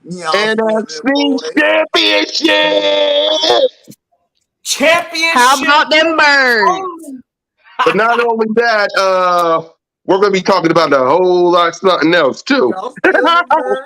NFC Championship. How about them birds? But not only that, we're going to be talking about a whole lot of something else too. How about them?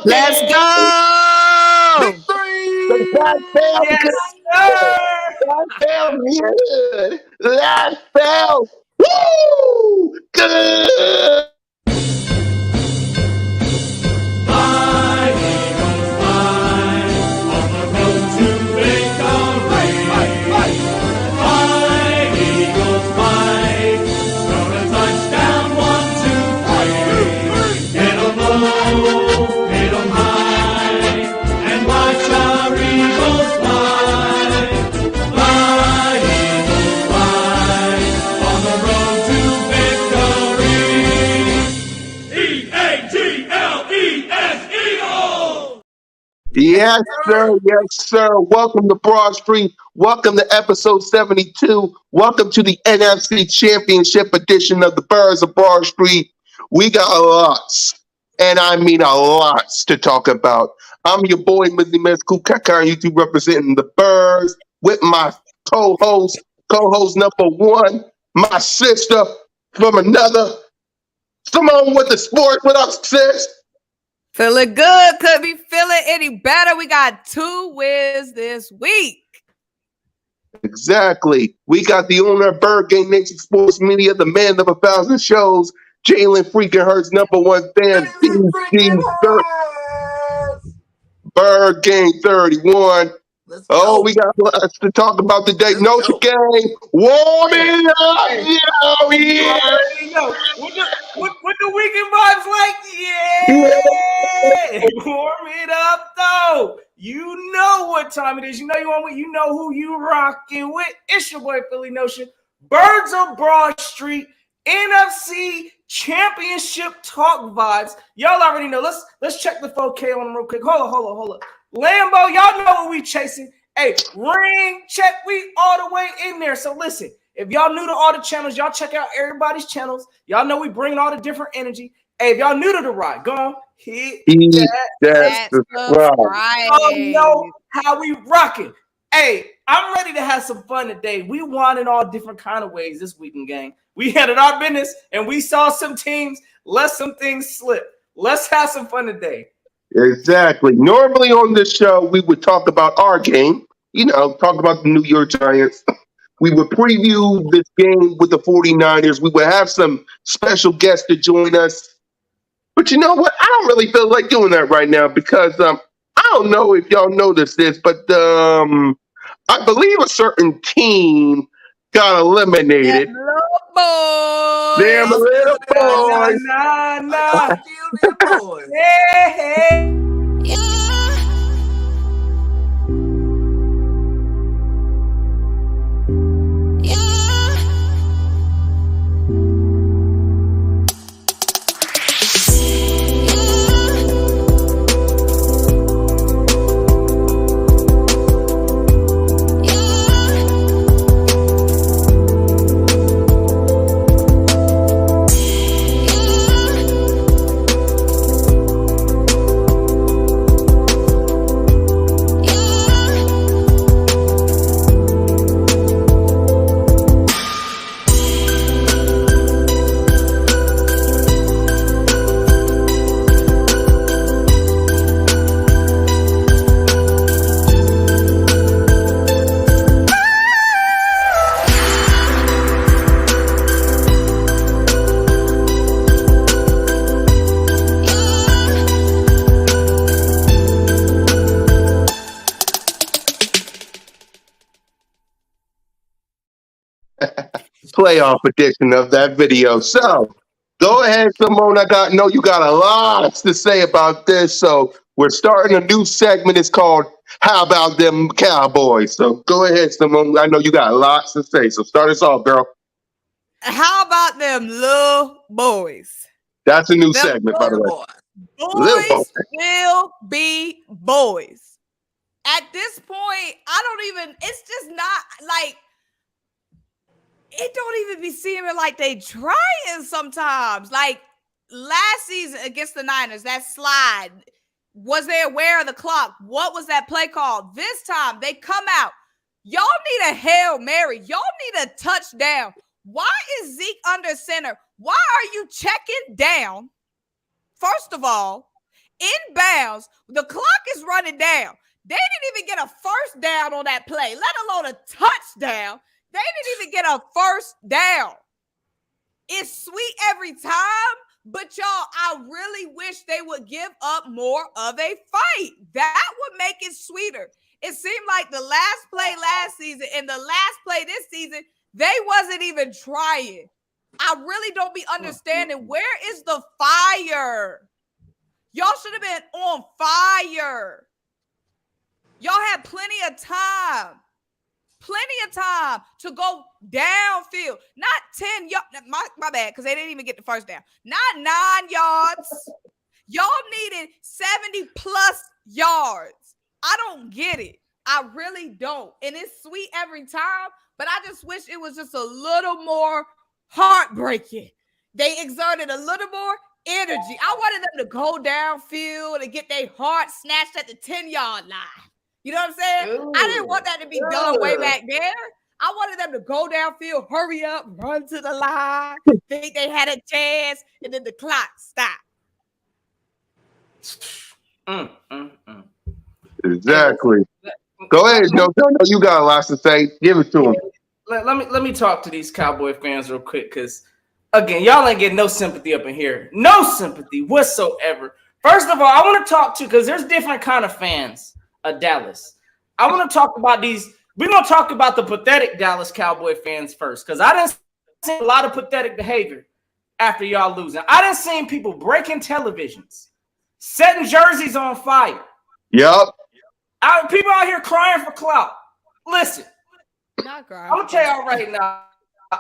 Let's go! That felt good. That felt good. Fly, Eagles, fly, on the road to victory. Fly, Eagles, fly, score a touchdown, 1, 2, 3. Hit 'em low, hit 'em high, and watch our Eagles fly. Fly, Eagles, fly, on the road to victory. E-A-G-L-E-S, Eagles! Yes, sir. Yes, sir. Welcome to Broad Street. Welcome to episode 72. Welcome to the NFC Championship edition of the Birds of Broad Street. We got lots, and I mean a lots to talk about. I'm your boy, Mizzy Miz Kukaka, YouTube representing the Birds with my co-host number one, my sister from another. Come on with the sports with us, sis. Feeling good. Could be feeling any better. We got 2 wins this week. Exactly. We got the owner of Bird Game Nation Sports Media, the man of 1,000 shows, Jalen freaking Hurts, number one fan, BG Bird Game 31. Oh, we got lots to talk about today. Notre Game, warm it up, What the weekend vibes like? Yeah. Warm it up, though. You know what time it is. You know you know who you rocking with. It's your boy Philly Notion. Birds of Broad Street. NFC Championship talk vibes. Y'all already know. Let's check the 4K on them real quick. Hold up. Lambo, y'all know what we chasing. Hey, ring check. We all the way in there. So listen, if y'all new to all the channels, y'all check out everybody's channels. Y'all know we bringing all the different energy. Hey, if y'all new to the ride, go on, hit that Right. y'all know how we rocking. Hey, I'm ready to have some fun today. We won in all different kind of ways this weekend, gang. We handled our business and we saw some teams let some things slip. Let's have some fun today. Exactly. Normally on this show, we would talk about our game, talk about the New York Giants. We would preview this game with the 49ers. We would have some special guests to join us. But you know what? I don't really feel like doing that right now because I don't know if y'all noticed this, but I believe a certain team got eliminated. Them little boys. Them little boys. Nah. Hey. playoff edition of that video. So go ahead, Simone. Know you got a lot to say about this. So we're starting a new segment. It's called "How About Them Cowboys." So go ahead, Simone. I know you got lots to say. So start us off, girl. How about them little boys? That's a new Them segment, by the way. Little boy. boys will be boys. At this point, it's just not like, it don't even be seeming like they trying sometimes. Like last season against the Niners, that slide, was they aware of the clock? What was that play called? This time they come out. Y'all need a Hail Mary. Y'all need a touchdown. Why is Zeke under center? Why are you checking down? First of all, inbounds, the clock is running down. They didn't even get a first down on that play, let alone a touchdown. They didn't even get a first down. It's sweet every time, but y'all, I really wish they would give up more of a fight. That would make it sweeter. It seemed like the last play last season and the last play this season, they wasn't even trying. I really don't be understanding, where is the fire? Y'all should have been on fire. Y'all had plenty of time to go downfield. Not 10 yards. My bad, because they didn't even get the first down. Not 9 yards. Y'all needed 70 plus yards. I don't get it. I really don't. And it's sweet every time, but I just wish it was just a little more heartbreaking. They exerted a little more energy. I wanted them to go downfield and get their heart snatched at the 10-yard line. You know what I'm saying? Ooh, I didn't want that to be done way back there. I wanted them to go downfield, hurry up, run to the line, think they had a chance, and then the clock stopped. Exactly. Go ahead, Joe. You got a lot to say. Give it to him. Let me talk to these Cowboy fans real quick, because again, y'all ain't getting no sympathy up in here. No sympathy whatsoever. First of all, I want to talk to, because there's different kind of fans of Dallas. I want to talk about these. We're going to talk about the pathetic Dallas Cowboy fans first, because I didn't see a lot of pathetic behavior after y'all losing. I didn't see people breaking televisions, setting jerseys on fire. Yep. People out here crying for clout. Listen, Not crying. I'm going to tell y'all right now,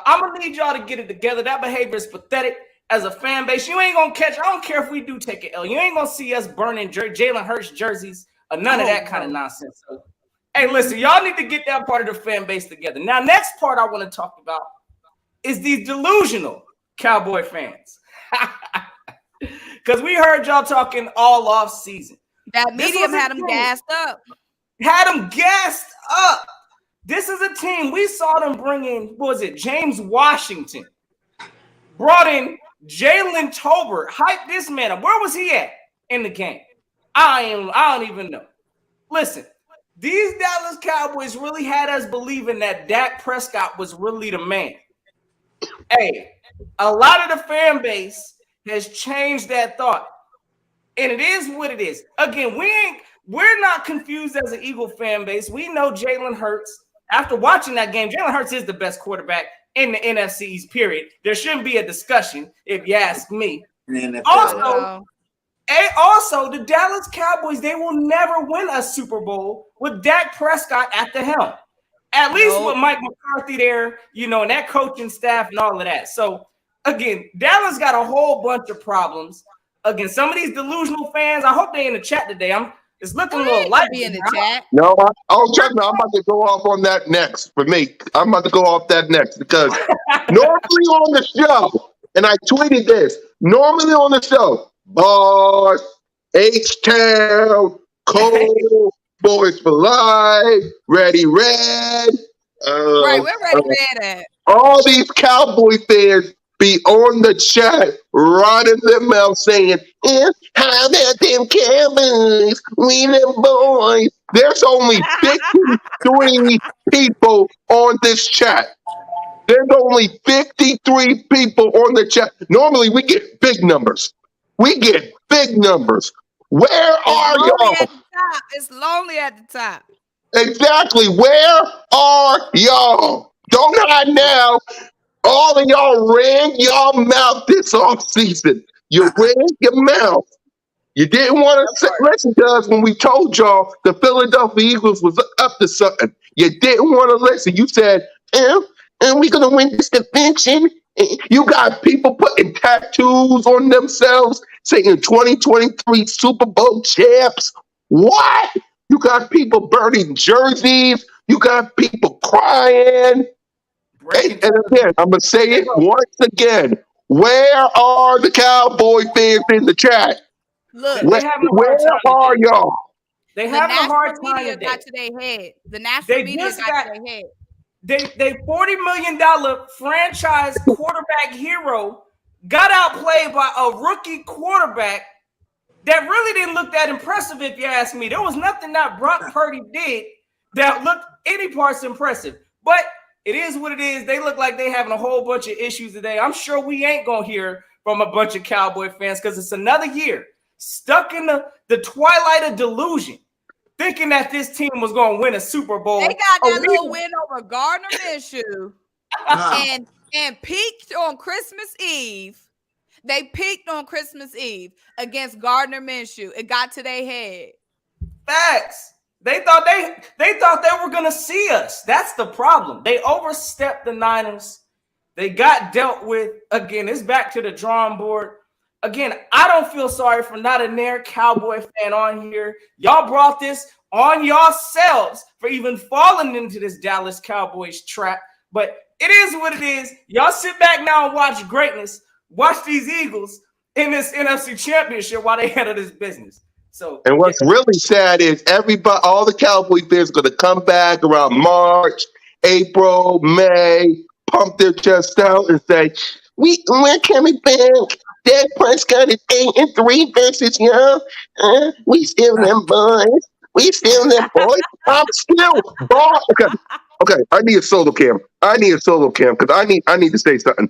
I'm going to need y'all to get it together. That behavior is pathetic. As a fan base, you ain't going to catch. I don't care if we do take an L. You ain't going to see us burning Jalen Hurts jerseys or none of that kind of nonsense. So, hey, listen, y'all need to get that part of the fan base together. Now, next part I want to talk about is these delusional Cowboy fans. Because we heard y'all talking all off season. That medium had them gassed up. Had them gassed up. This is a team. We saw them bring in, what was it, James Washington. Brought in Jalen Tolbert. Hyped this man up. Where was he at in the game? I don't even know. Listen, these Dallas Cowboys really had us believing that Dak Prescott was really the man. Hey, a lot of the fan base has changed that thought. And it is what it is. Again, we're not confused as an Eagle fan base. We know Jalen Hurts. After watching that game, Jalen Hurts is the best quarterback in the NFC's period. There shouldn't be a discussion, if you ask me. Also, the Dallas Cowboys, they will never win a Super Bowl with Dak Prescott at the helm. At least with Mike McCarthy there, and that coaching staff and all of that. So, again, Dallas got a whole bunch of problems. Again, some of these delusional fans, I hope they in the chat today. It's looking a little light. Be in the chat. No, trust me, I'm about to go off on that next for me. I'm about to go off that next because normally on the show, and I tweeted this, normally on the show, Boss, H-Town, Cole, Boys for Life, Ready Red. Right, where Ready Red at? All these Cowboy fans be on the chat, running their mouth saying, how about them Cowboys? We them boys. There's only 53 people on this chat. There's only 53 people on the chat. Normally, we get big numbers. Where are y'all? It's lonely at the top. Exactly. Where are y'all? Don't hide now. All of y'all ran y'all mouth this off season. You ran your mouth. You didn't want to listen to us when we told y'all the Philadelphia Eagles was up to something. You didn't want to listen. You said, and we're going to win this division. You got people putting tattoos on themselves saying 2023 Super Bowl champs. What? You got people burning jerseys. You got people crying. And again, I'm going to say it once again. Where are the Cowboy fans in the chat? Look, They having a Where hard time are today. y'all? They the having a hard national time media today. got to their head. The national They media just got to their head. They $40 million franchise quarterback hero got outplayed by a rookie quarterback that really didn't look that impressive, if you ask me. There was nothing that Brock Purdy did that looked any parts impressive. But it is what it is. They look like they having a whole bunch of issues today. I'm sure we ain't going to hear from a bunch of Cowboy fans because it's another year stuck in the twilight of delusion, thinking that this team was going to win a Super Bowl. They got that little win over Gardner Minshew and peaked on Christmas Eve. They peaked on Christmas Eve against Gardner Minshew. It got to their head. Facts. They thought they were gonna see us. That's the problem. They overstepped the Niners. They got dealt with. Again, it's back to the drawing board. Again, I don't feel sorry for not a near Cowboy fan on here. Y'all brought this on yourselves for even falling into this Dallas Cowboys trap. But it is what it is. Y'all sit back now and watch greatness. Watch these Eagles in this NFC Championship while they handle this business. So, and what's really sad is everybody, all the Cowboy fans are going to come back around March, April, May, pump their chest out and say, we're coming back. Dak Prescott is 8-3 versus y'all. We still them boys. We still them boys. I'm still boss. Okay. I need a solo cam. Because I need to say something.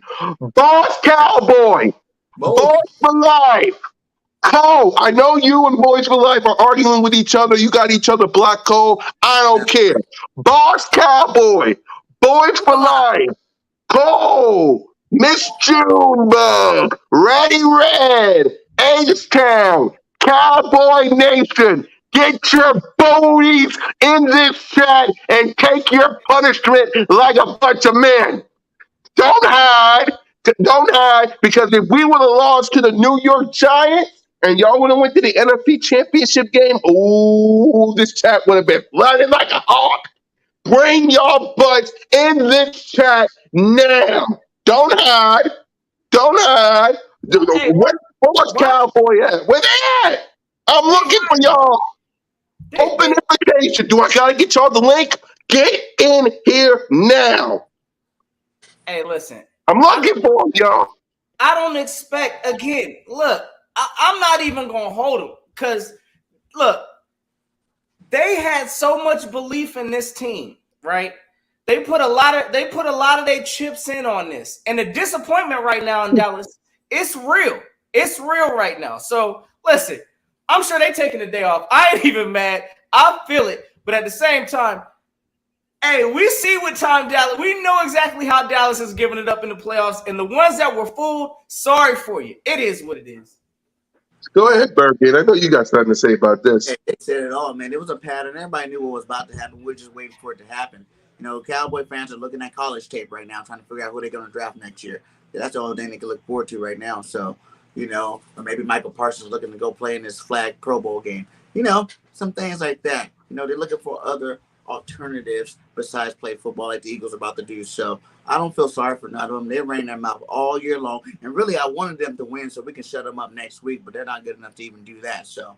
Boss Cowboy. Boys for life. Cole, I know you and Boys for Life are arguing with each other. You got each other blocked, Cole. I don't care. Boss Cowboy, Boys for Life, Cole, Miss Junebug, Ready Red, H-Town, Cowboy Nation. Get your booties in this chat and take your punishment like a bunch of men. Don't hide. Don't hide. Because if we would have lost to the New York Giants and y'all would have went to the NFC Championship game, ooh, this chat would have been flooded like a hawk. Bring y'all butts in this chat now. Don't hide. Don't hide. Hey, Where's Cowboy at? Where they at? I'm looking for y'all. Open invitation. Do I gotta get y'all the link? Get in here now. Hey, listen. I'm looking for them, y'all. I don't expect, again, look, I'm not even going to hold them because, look, they had so much belief in this team, right? They put a lot of their chips in on this. And the disappointment right now in Dallas, it's real. It's real right now. So, listen, I'm sure they're taking the day off. I ain't even mad. I feel it. But at the same time, hey, we see what time Dallas. We know exactly how Dallas is giving it up in the playoffs, and the ones that were fooled, sorry for you. It is what it is. Go ahead, Birkin. I know you got something to say about this. They said it all, man. It was a pattern. Everybody knew what was about to happen. We're just waiting for it to happen. You know, Cowboy fans are looking at college tape right now, trying to figure out who they're going to draft next year. That's the only thing they can look forward to right now. So, you know, or maybe Michael Parsons looking to go play in this flag Pro Bowl game. You know, some things like that. You know, they're looking for other alternatives besides play football like the Eagles are about to do. So I don't feel sorry for none of them. They ran their mouth all year long. And really, I wanted them to win so we can shut them up next week, but they're not good enough to even do that. So,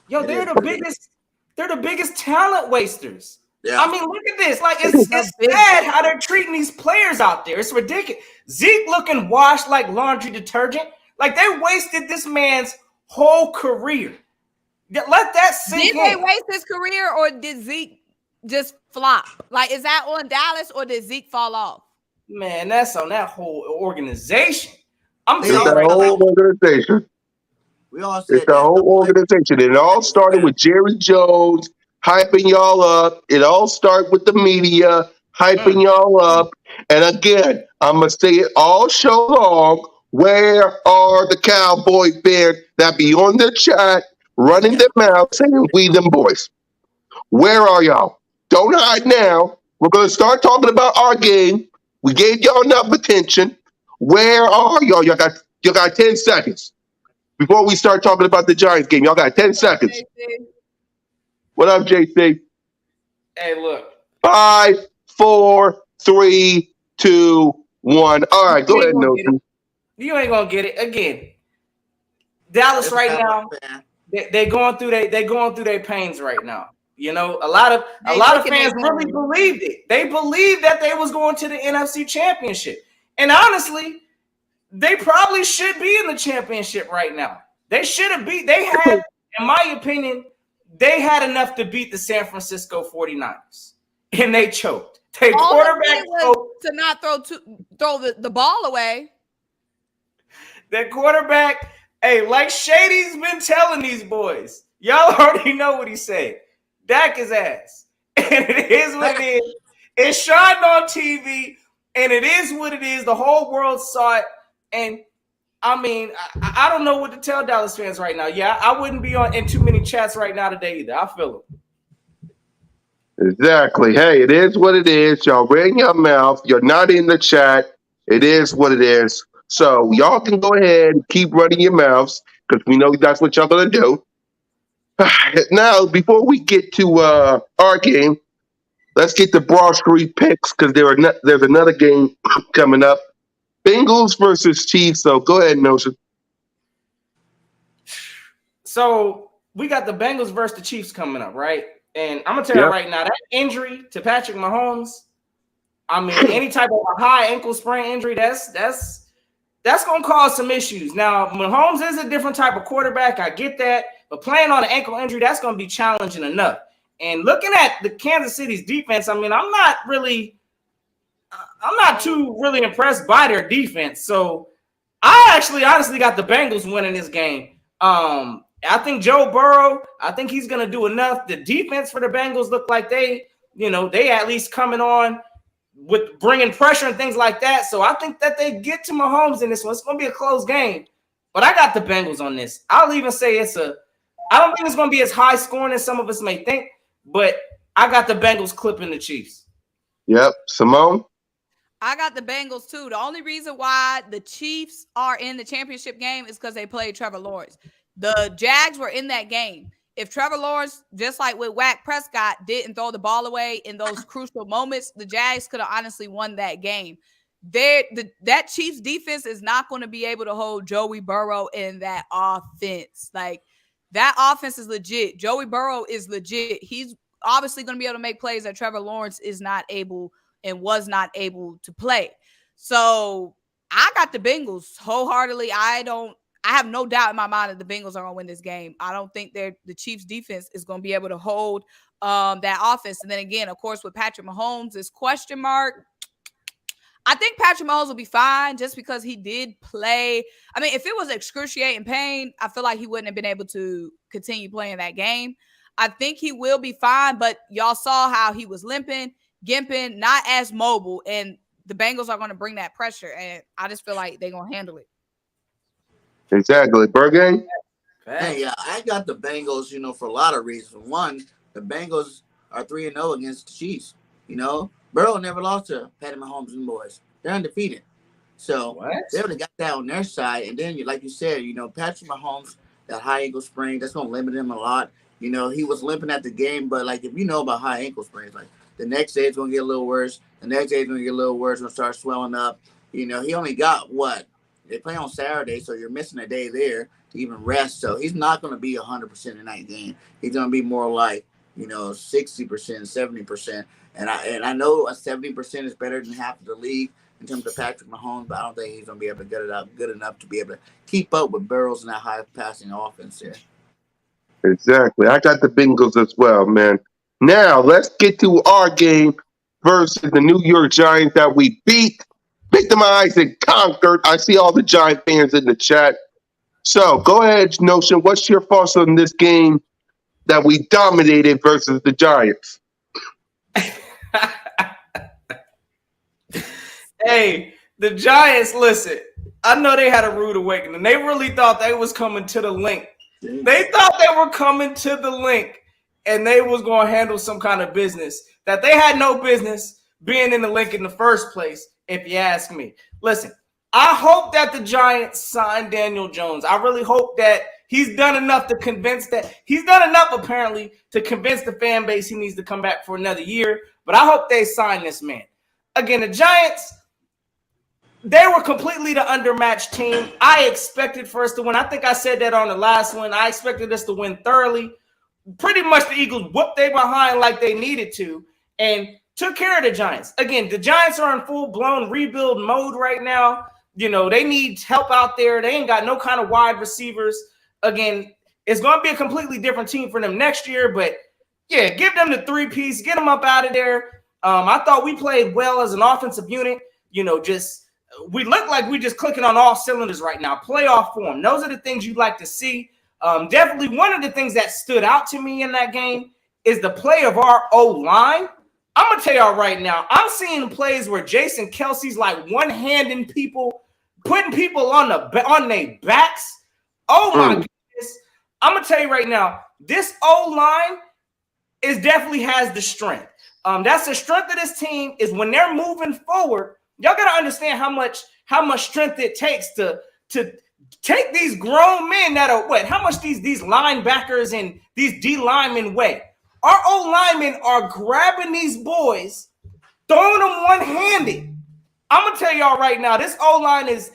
yo, they're the biggest talent wasters. Yeah. I mean, look at this. Like, it's sad how they're treating these players out there. It's ridiculous. Zeke looking washed like laundry detergent. Like, they wasted this man's whole career. Let that sink in. Did they waste his career, or did Zeke just flop? Like, is that on Dallas, or did Zeke fall off? Man, that's on that whole organization. I'm It's telling the you right whole now. organization. We all said It's the whole organization. It all started with Jerry Jones hyping y'all up. It all started with the media hyping y'all up. And again, I'm going to say it all show long. Where are the Cowboy fans that be on the chat running their mouth saying we them boys? Where are y'all? Don't hide now. We're going to start talking about our game. We gave y'all enough attention. Where are y'all? Y'all got 10 seconds before we start talking about the Giants game. Y'all got 10 seconds. What up, JC? Hey, look. 5, 4, 3, 2, 1. All right, go ahead, Nelson. You ain't gonna get it again. Dallas right now, they going through their pains right now. You know, a lot of fans really believed it. They believed that they was going to the NFC Championship, and honestly, they probably should be in the championship right now. They should have beat. They had, in my opinion, they had enough to beat the San Francisco 49ers, and they choked. They quarterback choked. To not throw the ball away. That quarterback, hey, like Shady's been telling these boys, y'all already know what he said. Dak his ass. And it is what it is. It shined on TV, and it is what it is. The whole world saw it. And I mean, I don't know what to tell Dallas fans right now. Yeah, I wouldn't be in too many chats right now today either. I feel it. Exactly. Hey, it is what it is. Y'all ran your mouth. You're not in the chat. It is what it is. So y'all can go ahead and keep running your mouths because we know that's what y'all gonna do. Now, before we get to our game, let's get the Broad Street picks because there's another game coming up. Bengals versus Chiefs. So go ahead, Notion. So we got the Bengals versus the Chiefs coming up, right? And I'm gonna tell you right now, that injury to Patrick Mahomes, I mean, any type of a high ankle sprain injury, that's gonna cause some issues. Now, Mahomes is a different type of quarterback. I get that, but playing on an ankle injury, that's gonna be challenging enough. And looking at the Kansas City's defense, I mean, I'm not too really impressed by their defense. So I actually honestly got the Bengals winning this game. I think Joe Burrow, I think he's going to do enough. The defense for the Bengals look like they at least coming on with bringing pressure and things like that. So I think that they get to Mahomes in this one. It's going to be a close game, but I got the Bengals on this. I'll even say I don't think it's going to be as high scoring as some of us may think, but I got the Bengals clipping the Chiefs. Yep. Simone? I got the Bengals too. The only reason why the Chiefs are in the championship game is because they played Trevor Lawrence. The Jags were in that game. If Trevor Lawrence, just like with Dak Prescott, didn't throw the ball away in those crucial moments, the Jags could have honestly won that game. That Chiefs defense is not going to be able to hold Joey Burrow in that offense. Like, that offense is legit. Joey Burrow is legit. He's obviously going to be able to make plays that Trevor Lawrence is not able and was not able to play. So I got the Bengals wholeheartedly. I have no doubt in my mind that the Bengals are going to win this game. I don't think the Chiefs defense is going to be able to hold that offense. And then again, of course, with Patrick Mahomes, this question mark. I think Patrick Mahomes will be fine just because he did play. I mean, if it was excruciating pain, I feel like he wouldn't have been able to continue playing that game. I think he will be fine, but y'all saw how he was limping, gimping, not as mobile, and the Bengals are going to bring that pressure, and I just feel like they're going to handle it. Exactly. Bergen? Hey, I got the Bengals, for a lot of reasons. One, the Bengals are 3-0 against the Chiefs. Burrow never lost to Patty Mahomes and boys. They're undefeated. So they would have got that on their side. And then, like you said, Patrick Mahomes, that high ankle sprain, that's going to limit him a lot. He was limping at the game, but, if you know about high ankle sprains, the next day it's going to get a little worse. The next day it's going to get a little worse. It's going to start swelling up. He only got what? They play on Saturday, so you're missing a day there to even rest. So he's not going to be 100% in that game. He's going to be more like, 60%, 70%. And I know a 70% is better than half of the league in terms of Patrick Mahomes, but I don't think he's going to be able to get it up good enough to be able to keep up with Burrows in that high passing offense here. Exactly. I got the Bengals as well, man. Now, let's get to our game versus the New York Giants that we beat, victimized, and conquered. I see all the Giant fans in the chat. So, go ahead, Notion. What's your thoughts on this game that we dominated versus the Giants? Hey, the Giants, listen, I know they had a rude awakening. They really thought they was coming to the link. They thought they were coming to the link and they was going to handle some kind of business that they had no business being in the link in the first place, if you ask me. Listen, I hope that the Giants sign Daniel Jones. I really hope that he's done enough to convince that he's done enough apparently to convince the fan base he needs to come back for another year. But I hope they sign this man. Again, the Giants, they were completely the undermatched team. I expected for us to win. I think I said that on the last one. I expected us to win thoroughly. Pretty much the Eagles whooped they behind like they needed to and took care of the Giants. Again, the Giants are in full-blown rebuild mode right now. You know, they need help out there. They ain't got no kind of wide receivers. Again, it's going to be a completely different team for them next year. But, yeah, give them the three-piece. Get them up out of there. I thought we played well as an offensive unit. You know, we look like we're just clicking on all cylinders right now. Playoff form. Those are the things you'd like to see. Definitely one of the things that stood out to me in that game is the play of our O-line. I'm going to tell y'all right now, I'm seeing plays where Jason Kelsey's like one-handing people, putting people on their backs. Oh, my goodness. I'm going to tell you right now, this O-line definitely has the strength. That's the strength of this team is when they're moving forward. Y'all got to understand how much strength it takes to take these grown men that are what? How much these linebackers and these D linemen weigh? Our O linemen are grabbing these boys, throwing them one-handed. I'm gonna tell y'all right now, this O line is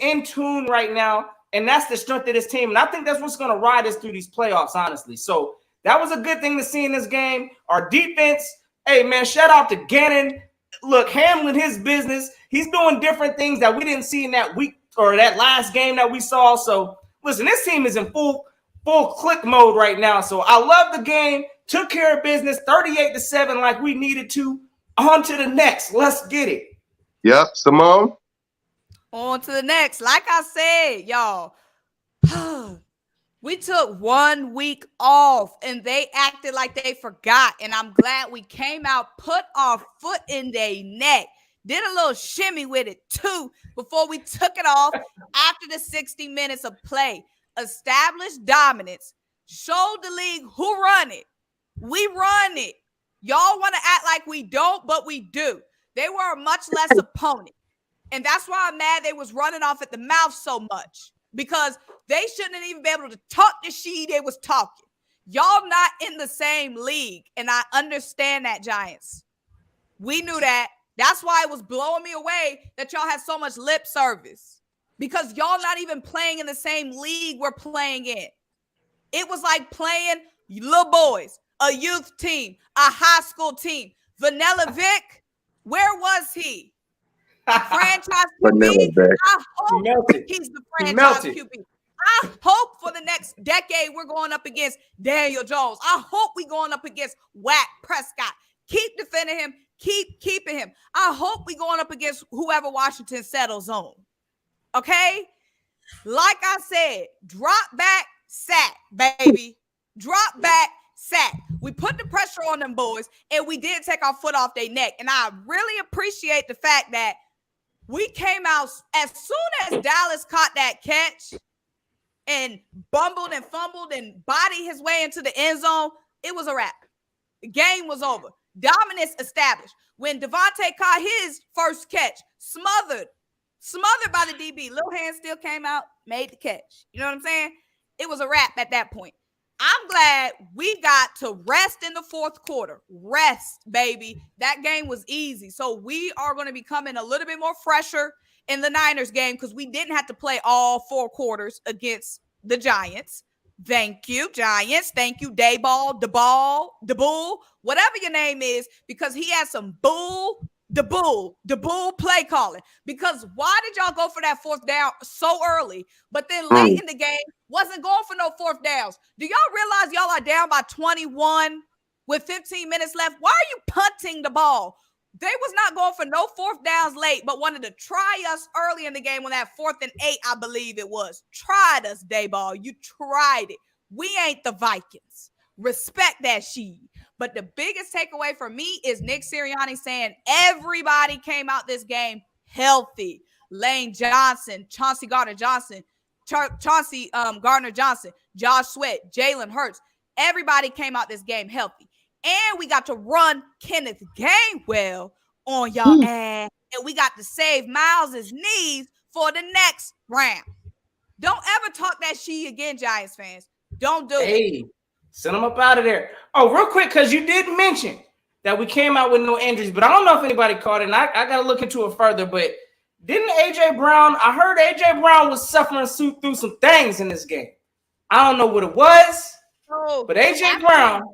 in tune right now, and that's the strength of this team. And I think that's what's gonna ride us through these playoffs, honestly. So that was a good thing to see in this game. Our defense, hey man, shout out to Gannon. Look, handling his business. He's doing different things that we didn't see in that week or that last game that we saw. So listen, this team is in full click mode right now. So I love the game. Took care of business, 38-7, like we needed to. On to the next. Let's get it. Yep, Simone. On to the next. Like I said, y'all, we took 1 week off and they acted like they forgot. And I'm glad we came out, put our foot in their neck, did a little shimmy with it too before we took it off after the 60 minutes of play. Established dominance, showed the league who run it. We run it. Y'all want to act like we don't, but we do. They were a much less opponent. And that's why I'm mad they was running off at the mouth so much. Because they shouldn't even be able to talk the shit they was talking. Y'all not in the same league. And I understand that, Giants. We knew that. That's why it was blowing me away that y'all had so much lip service. Because y'all not even playing in the same league we're playing in. It was like playing little boys. A youth team, a high school team. Vanilla Vic, where was he? Franchise QB. I hope he's the franchise QB. I hope for the next decade we're going up against Daniel Jones. I hope we're going up against Wack Prescott. Keep defending him. Keep keeping him. I hope we're going up against whoever Washington settles on. Okay? Like I said, drop back, sack, baby. Drop back, sack. We put the pressure on them boys, and we did take our foot off their neck. And I really appreciate the fact that we came out as soon as Dallas caught that catch and bumbled and fumbled and bodied his way into the end zone, it was a wrap. The game was over. Dominance established. When Devontae caught his first catch, smothered by the DB, little hand still came out, made the catch. You know what I'm saying? It was a wrap at that point. I'm glad we got to rest in the fourth quarter. Rest, baby. That game was easy. So we are going to be coming a little bit more fresher in the Niners game because we didn't have to play all 4 quarters against the Giants. Thank you, Giants. Thank you, Dayball, the Bull, whatever your name is, because he had some bull play calling. Because why did y'all go for that 4th down so early, but then late in the game wasn't going for no 4th downs? Do y'all realize y'all are down by 21 with 15 minutes left? Why are you punting the ball? They was not going for no 4th downs late, but wanted to try us early in the game on that 4th and 8, I believe it was. Tried us, Dayball. You tried it. We ain't the Vikings. Respect that shit. But the biggest takeaway for me is Nick Sirianni saying everybody came out this game healthy. Lane Johnson, Chauncey Gardner-Johnson, Gardner-Johnson, Josh Sweat, Jalen Hurts. Everybody came out this game healthy. And we got to run Kenneth Gainwell on y'all ass. And we got to save Miles' knees for the next round. Don't ever talk that shit again, Giants fans. Don't do it. Hey, send them up out of there. Oh, real quick, because you did mention that we came out with no injuries, but I don't know if anybody caught it, and I got to look into it further, but didn't A.J. Brown, I heard A.J. Brown was suffering through some things in this game. I don't know what it was, but A.J. Brown.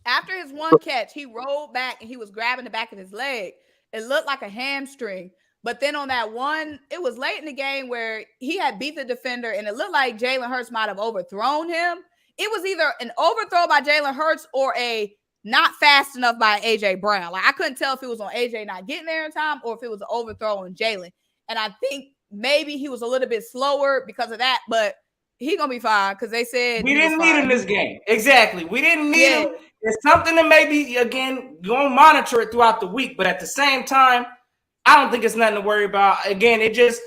After his one catch, he rolled back and he was grabbing the back of his leg. It looked like a hamstring. But then on that one, it was late in the game where he had beat the defender and it looked like Jalen Hurts might have overthrown him. It was either an overthrow by Jalen Hurts or a not fast enough by A.J. Brown. Like, I couldn't tell if it was on A.J. not getting there in time or if it was an overthrow on Jalen. And I think maybe he was a little bit slower because of that, but he gonna be fine because they said we didn't need him this game. Exactly. We didn't need him. It's something that maybe, again, you're going to monitor it throughout the week. But at the same time, I don't think it's nothing to worry about. Again, it just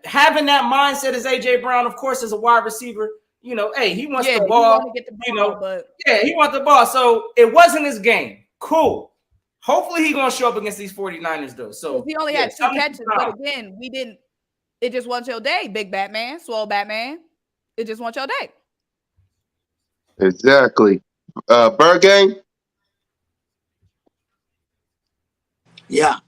having that mindset as A.J. Brown, of course, as a wide receiver, you know, hey, he wants the ball. He wants the ball. So it wasn't his game. Cool. Hopefully he's going to show up against these 49ers, though. So he only had 2 catches. But again, we didn't. It just wasn't your day, big Batman, swole Batman. It just wasn't your day. Exactly. Bird game? Yeah.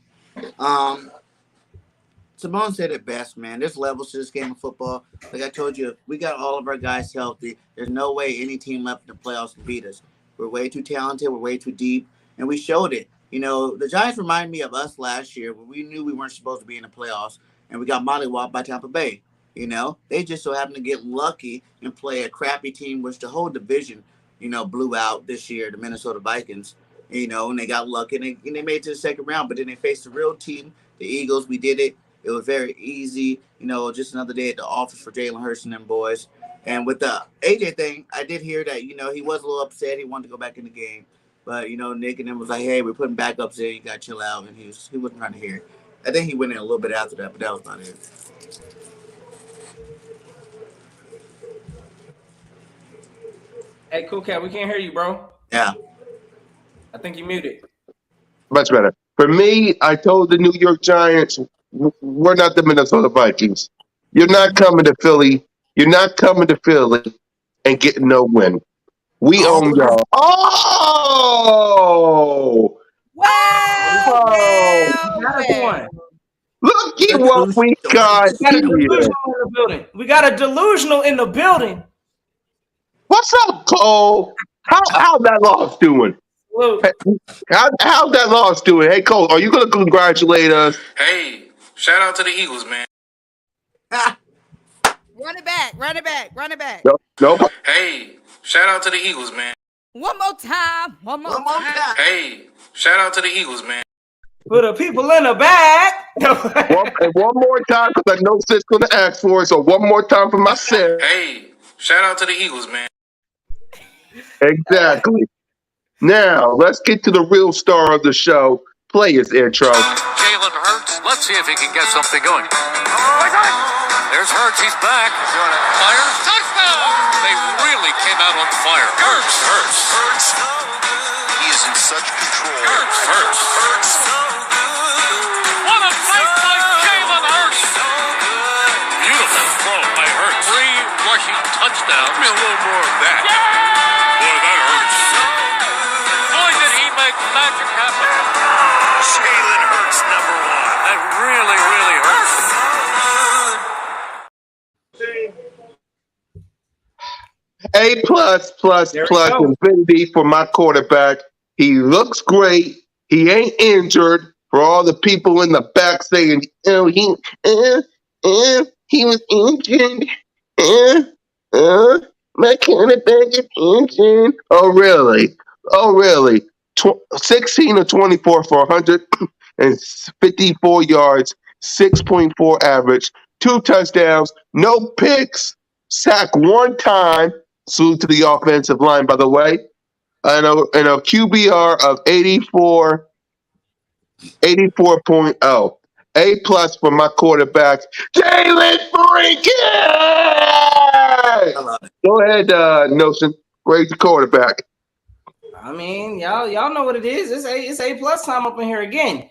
Simone said it best, man. There's levels to this game of football. Like I told you, if we got all of our guys healthy, there's no way any team left in the playoffs can beat us. We're way too talented. We're way too deep. And we showed it. You know, the Giants remind me of us last year when we knew we weren't supposed to be in the playoffs and we got mollywopped by Tampa Bay. You know, they just so happened to get lucky and play a crappy team, which the whole division, you know, blew out this year, the Minnesota Vikings, you know, and they got lucky and they made it to the second round. But then they faced the real team, the Eagles. We did it. It was very easy, you know, just another day at the office for Jalen Hurts and them boys. And with the AJ thing, I did hear that, you know, he was a little upset. He wanted to go back in the game. But, you know, Nick and them was like, hey, we're putting backups in. You got to chill out. And he wasn't trying to hear it. I think he went in a little bit after that, but that was about it. Hey, Cool Cat, we can't hear you, bro. Yeah. I think you muted. Much better. For me, I told the New York Giants, we're not the Minnesota Vikings. You're not coming to Philly. You're not coming to Philly and getting no win. We own y'all. Oh! Wow! Look at what we got here. We got a delusional in the building. What's up, Cole? How's that loss doing? How's that loss doing? Hey, Cole, are you going to congratulate us? Hey, shout out to the Eagles, man. Run it back. Nope. Hey, shout out to the Eagles, man. One more time. Hey, shout out to the Eagles, man. For the people in the back. one more time, because I know Sid's going to ask for it, so one more time for myself. Hey, shout out to the Eagles, man. Exactly. Now, let's get to the real star of the show. Play his intro. Jalen Hurts. Let's see if he can get something going. There's Hurts. He's back. Fire. Touchdown. They really came out on fire. Hurts. He is in such control. Hurts. What a play by Jalen Hurts. Beautiful throw by Hurts. 3 rushing touchdowns. Give me a little more of that. Boy, that hurts. Boy, did he make magic happen. Jalen Hurts, number 1. That really, really hurts. A+++ infinity for my quarterback. He looks great. He ain't injured. For all the people in the back saying, "Oh, he was injured. My quarterback is injured." Oh, really? 16 of 24 for 154 yards, 6.4 average, 2 touchdowns, no picks, sack 1 time. Salute to the offensive line, by the way. And a QBR of 84.0. A+ for my quarterback, Jalen Freakin. I love it. Go ahead, Notion. Grade the quarterback. I mean, y'all know what it is. It's A+ time up in here again.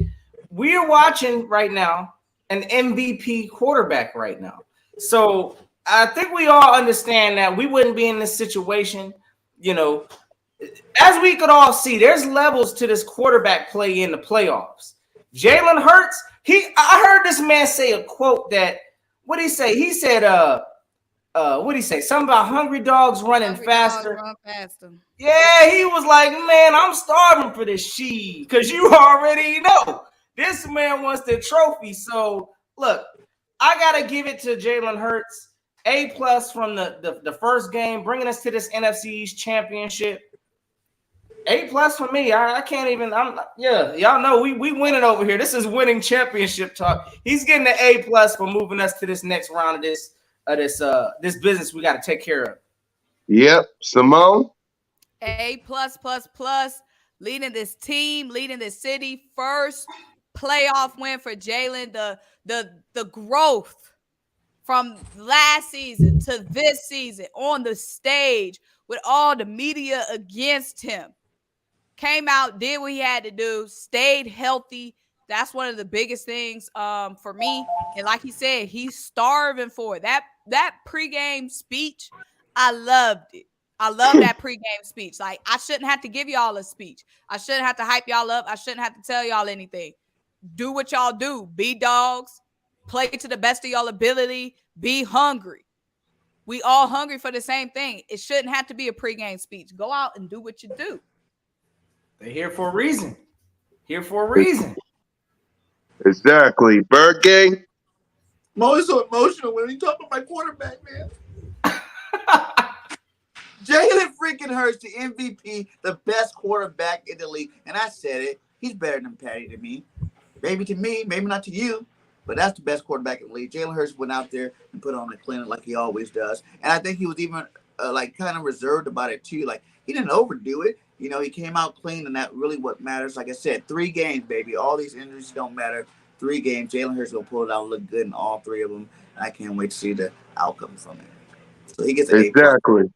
We're watching right now an MVP quarterback right now. So I think we all understand that we wouldn't be in this situation, as we could all see, there's levels to this quarterback play in the playoffs. Jalen Hurts, I heard this man say a quote that, what did he say? He said, what did he say? Something about hungry dogs running faster. Run faster. Yeah, he was like, man, I'm starving for this shit, because you already know this man wants the trophy. So look, I gotta give it to Jalen Hurts. A+ from the first game, bringing us to this NFC East championship. A+ for me. I can't even. Y'all know we winning over here. This is winning championship talk. He's getting the A+ for moving us to this next round of this business we got to take care of. Yep, Simone. A+++, leading this team, leading this city. First playoff win for Jalen. The growth from last season to this season on the stage with all the media against him. Came out, did what he had to do, stayed healthy. That's one of the biggest things for me. And like he said, he's starving for it. That pregame speech, I loved it. I love that pregame speech. Like, I shouldn't have to give y'all a speech. I shouldn't have to hype y'all up. I shouldn't have to tell y'all anything. Do what y'all do. Be dogs. Play to the best of y'all ability. Be hungry. We all hungry for the same thing. It shouldn't have to be a pregame speech. Go out and do what you do. They're here for a reason. Here for a reason. Exactly. Bird Gang. I'm always so emotional when we talk about my quarterback, man. Jalen freaking Hurts, the MVP, the best quarterback in the league. And I said it. He's better than Patty to me. Maybe to me, maybe not to you. But that's the best quarterback in the league. Jalen Hurts went out there and put on the clinic like he always does. And I think he was even kind of reserved about it too. Like, he didn't overdo it. He came out clean, and that really what matters. Like I said, 3 games, baby. All these injuries don't matter. 3 games. Jalen Hurts will pull it out and look good in all 3 of them. And I can't wait to see the outcome from it. So he gets an A+. Exactly.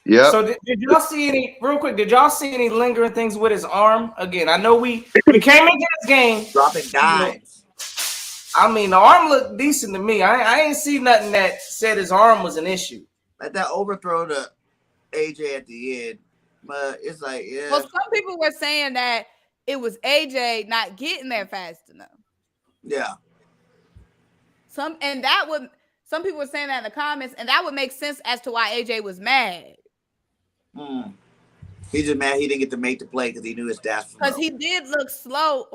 Yeah. So did y'all see any, real quick, did y'all see any lingering things with his arm? Again, I know we came into this game dropping dimes. I mean, the arm looked decent to me. I ain't see nothing that said his arm was an issue. Like that overthrow to AJ at the end. But it's like, yeah. Well, some people were saying that it was AJ not getting there fast enough. Yeah. Some people were saying that in the comments, and that would make sense as to why AJ was mad. He's just mad he didn't get to make the play because he knew his stats. Because he did look slow.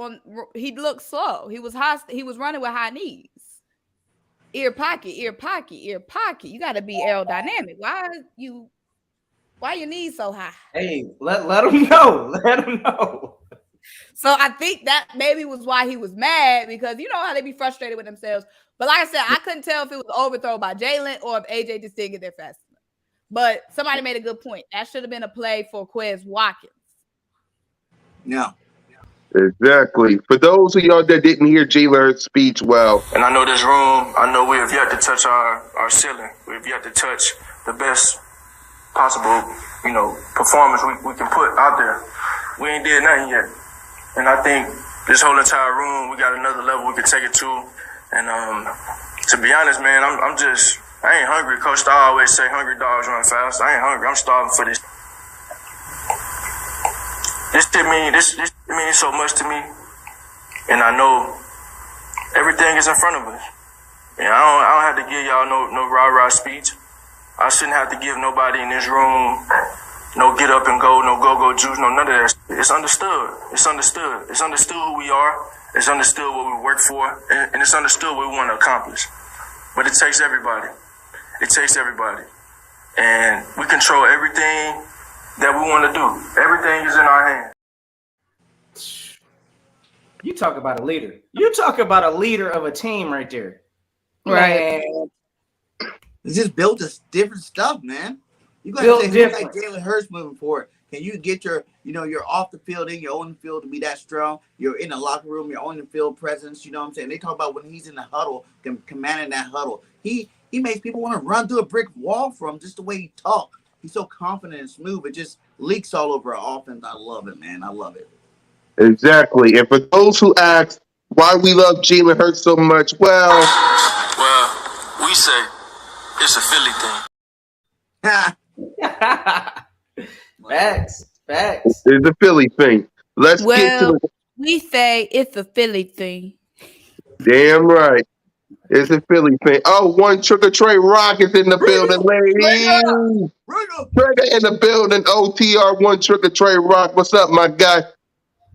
He looked slow. He was running with high knees. Ear pocket. You got to be aerodynamic. Why your knees so high? Hey, let him know. Let him know. So I think that maybe was why he was mad, because you know how they be frustrated with themselves. But like I said, I couldn't tell if it was overthrow by Jalen or if AJ just didn't get there fast enough. But somebody made a good point. That should have been a play for Quez Watkins. Yeah. Exactly. For those of y'all that didn't hear Jalen Hurts' speech, well, And I know this room, I know we have yet to touch our ceiling. We have yet to touch the best possible, performance we can put out there. We ain't did nothing yet. And I think this whole entire room, we got another level we can take it to. And to be honest, man, I ain't hungry. Coach Star always say hungry dogs run fast. I ain't hungry. I'm starving for this. This means so much to me. And I know everything is in front of us. And I don't have to give y'all no rah-rah speech. I shouldn't have to give nobody in this room no get up and go, no go-go juice, no none of that. It's understood. It's understood. It's understood who we are. It's understood what we work for. And it's understood what we want to accomplish. But it takes everybody. It takes everybody. And we control everything that we want to do. Everything is in our hands. You talk about a leader. You talk about a leader of a team right there. Right. It's just built this different stuff, man. You got to say like Jalen Hurts moving forward. Can you get your, you're off the field in your own field to be that strong? You're in the locker room, your own field presence. You know what I'm saying? They talk about when he's in the huddle, commanding that huddle. He makes people want to run through a brick wall from just the way he talks. He's so confident and smooth. It just leaks all over our offense. I love it, man. I love it. Exactly. And for those who ask why we love Jalen Hurts so much, well, we say it's a Philly thing. Facts. it's a Philly thing. Let's get to Well, the we say it's a Philly thing. damn right. It's a Philly thing. Oh, one Trigger Trey Rock is in the building, ladies. Trigger in the building. OTR, one Trigger Trey Rock. What's up, my guy?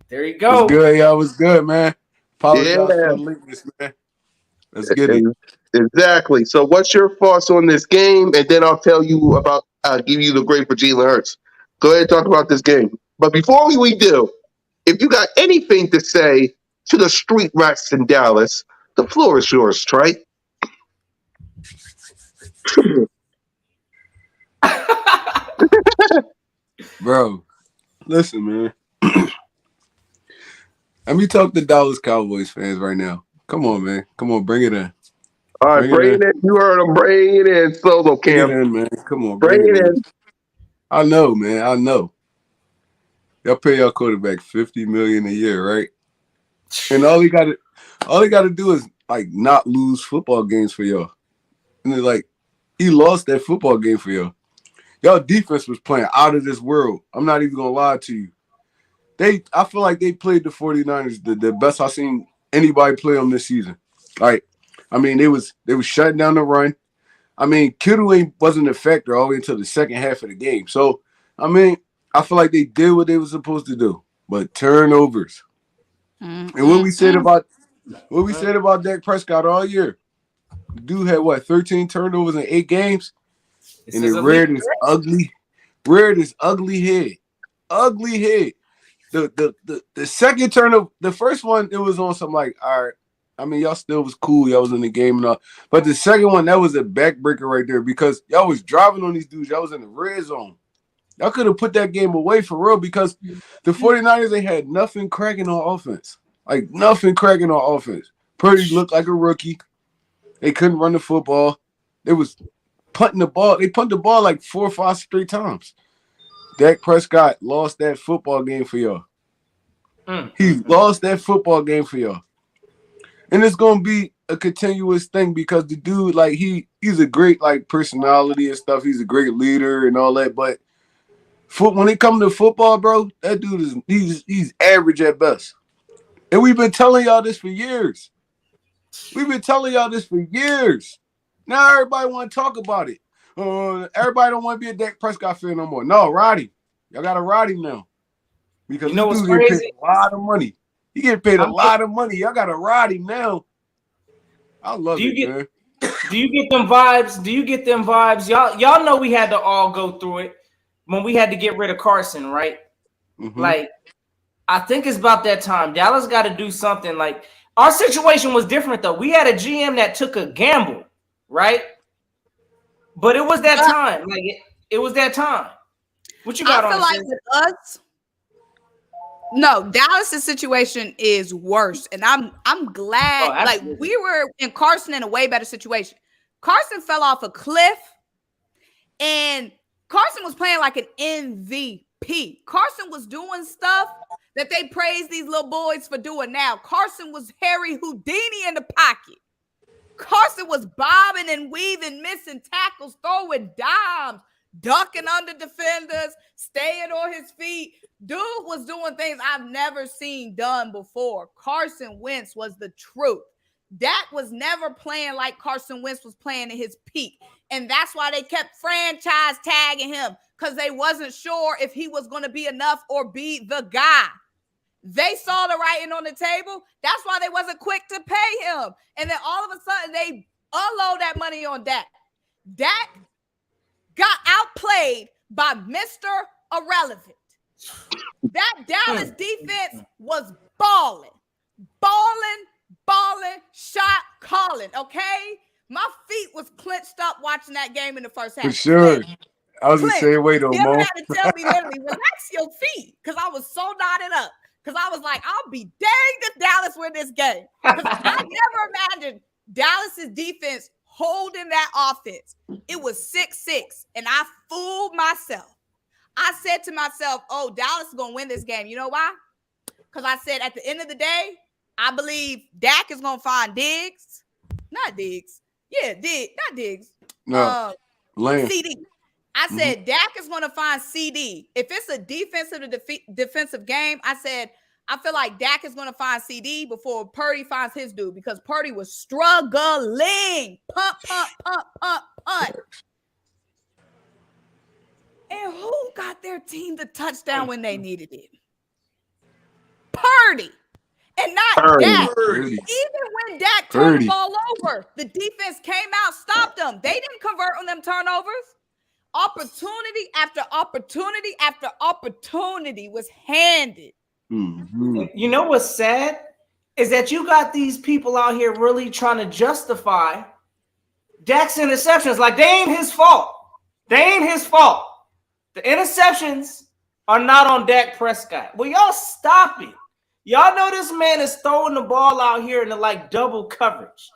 There you What's go. good, y'all? What's good, man? Apologize Yeah, for the lateness, man. Let's get it. exactly. So, what's your thoughts on this game? And then I'll tell you about, give you the grade for Jalen Hurts. Go ahead and talk about this game. But before we do, if you got anything to say to the street rats in Dallas, the floor is yours, Trey. Bro, listen, man. Let me talk to Dallas Cowboys fans right now. Come on, man. Come on, bring it in. All right, bring it in. You heard him. Bring it in, Solo Bring Cam. it in, man. Come on, Bring bring it it in. in. I know, man. I know. Y'all pay y'all quarterback $50 million a year, right? And all he gotta do is like not lose football games for y'all. And then, like, he lost that football game for y'all. Y'all defense was playing out of this world. I'm not even gonna lie to you. I feel like they played the 49ers the best I've seen anybody play them this season. Like, I mean, they was shutting down the run. I mean, Kittle wasn't a factor all the way until the second half of the game. So, I mean, I feel like they did what they were supposed to do. But turnovers. And what we said about Dak Prescott all year. The dude had 13 turnovers in 8 games? And it reared his ugly head. Ugly head. The second turnover, the first one, it was on some like, all right. I mean, y'all still was cool. Y'all was in the game and all. But the second one, that was a backbreaker right there because y'all was driving on these dudes. Y'all was in the red zone. Y'all could have put that game away for real because the 49ers, they had nothing cracking on offense. Like, nothing cracking on offense. Purdy looked like a rookie. They couldn't run the football. They was punting the ball. They punted the ball like 4 or 5 straight times. Dak Prescott lost that football game for y'all. He lost that football game for y'all. And it's gonna be a continuous thing because the dude, like, he's a great like personality and stuff. He's a great leader and all that. But when it comes to football, bro, that dude he's average at best. And we've been telling y'all this for years. Now everybody want to talk about it. Everybody don't want to be a Dak Prescott fan no more. No, ride him. Y'all got to ride him now. Because this dude getting paid a lot of money. He getting paid a lot of money. Y'all got to ride him now. I love it, man. Do you get them vibes? Y'all know we had to all go through it when we had to get rid of Carson, right? Mm-hmm. Like, I think it's about that time. Dallas got to do something. Like, our situation was different, though. We had a GM that took a gamble, right? But it was that time. Like, it was that time. What you got on? I feel like with us, no, Dallas' situation is worse, and I'm glad. Like, we were in Carson in a way better situation. Carson fell off a cliff, and Carson was playing like an MVP. Carson was doing stuff that they praise these little boys for doing now. Carson was Harry Houdini in the pocket. Carson was bobbing and weaving, missing tackles, throwing dimes, ducking under defenders, staying on his feet. Dude was doing things I've never seen done before. Carson Wentz was the truth. Dak was never playing like Carson Wentz was playing at his peak. And that's why they kept franchise tagging him, because they wasn't sure if he was going to be enough or be the guy. They saw the writing on the table. That's why they wasn't quick to pay him. And then all of a sudden, they unload that money on Dak. Dak got outplayed by Mr. Irrelevant. That Dallas defense was balling, shot calling, okay? My feet was clenched up watching that game in the first half. For sure. I was the Clint, same way though, you ever Mo. had to tell me literally, relax your feet, because I was so knotted up. Because I was like, I'll be danged if Dallas win this game. Because I never imagined Dallas's defense holding that offense. It was 6-6, and I fooled myself. I said to myself, oh, Dallas is going to win this game. You know why? Because I said at the end of the day, I believe Dak is going to find Diggs. Not Diggs. Yeah, not Diggs. No, Lamb. CD. I said Dak is going to find CD. If it's a defensive game, I said I feel like Dak is going to find CD before Purdy finds his dude, because Purdy was struggling. Punt. And who got their team the touchdown when they needed it? Purdy. And not Purdy. Dak. Purdy. Even when Dak turned the ball over, the defense came out, stopped them. They didn't convert on them turnovers. Opportunity after opportunity after opportunity was handed. You know what's sad is that you got these people out here really trying to justify Dak's interceptions like they ain't his fault. They ain't his fault. The interceptions are not on Dak Prescott. Well, y'all stop it. Y'all know this man is throwing the ball out here into like double coverage.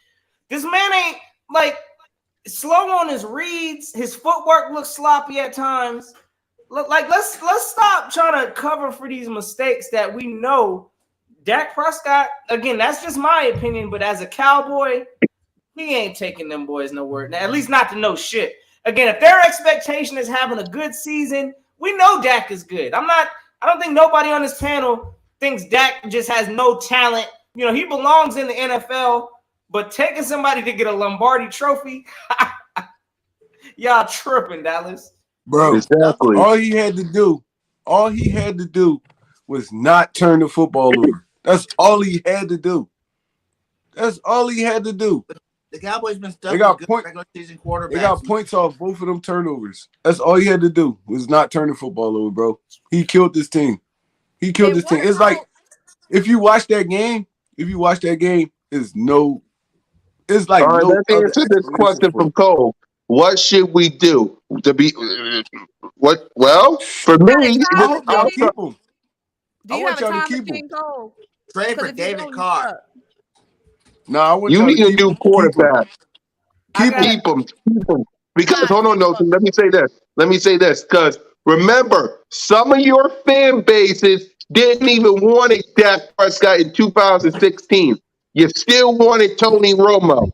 This man ain't like slow on his reads. His footwork looks sloppy at times. Like let's stop trying to cover for these mistakes that we know. Dak Prescott, again, that's just my opinion, but as a Cowboy, he ain't taking them boys nowhere. Now, at least not to know shit. Again, if their expectation is having a good season, we know Dak is good. I don't think nobody on this panel thinks Dak just has no talent. You know, he belongs in the NFL, but taking somebody to get a Lombardi trophy, y'all tripping, Dallas. Bro, Exactly. all he had to do was not turn the football over. That's all he had to do. That's all he had to do. The Cowboys been stuck They got with good point- regular season quarterbacks. They got points off both of them turnovers. That's all he had to do was not turn the football over, bro. He killed this team. It's like if you watch that game, it's like All right, no let's other answer this explanation question for from it. Cole. What should we do to be? What? Well, for me, I hope y'all keep him. Do I you want have a y'all to time keep him. machine, Cole? Trade for Because if you David don't, you Carr. suck. No, I want you y'all need to a keep new him. quarterback. Keep him. Keep him. Because Nah, hold on, no. look. Let me say this. Because remember, some of your fan bases didn't even want it Dak Prescott in 2016. You still wanted Tony Romo.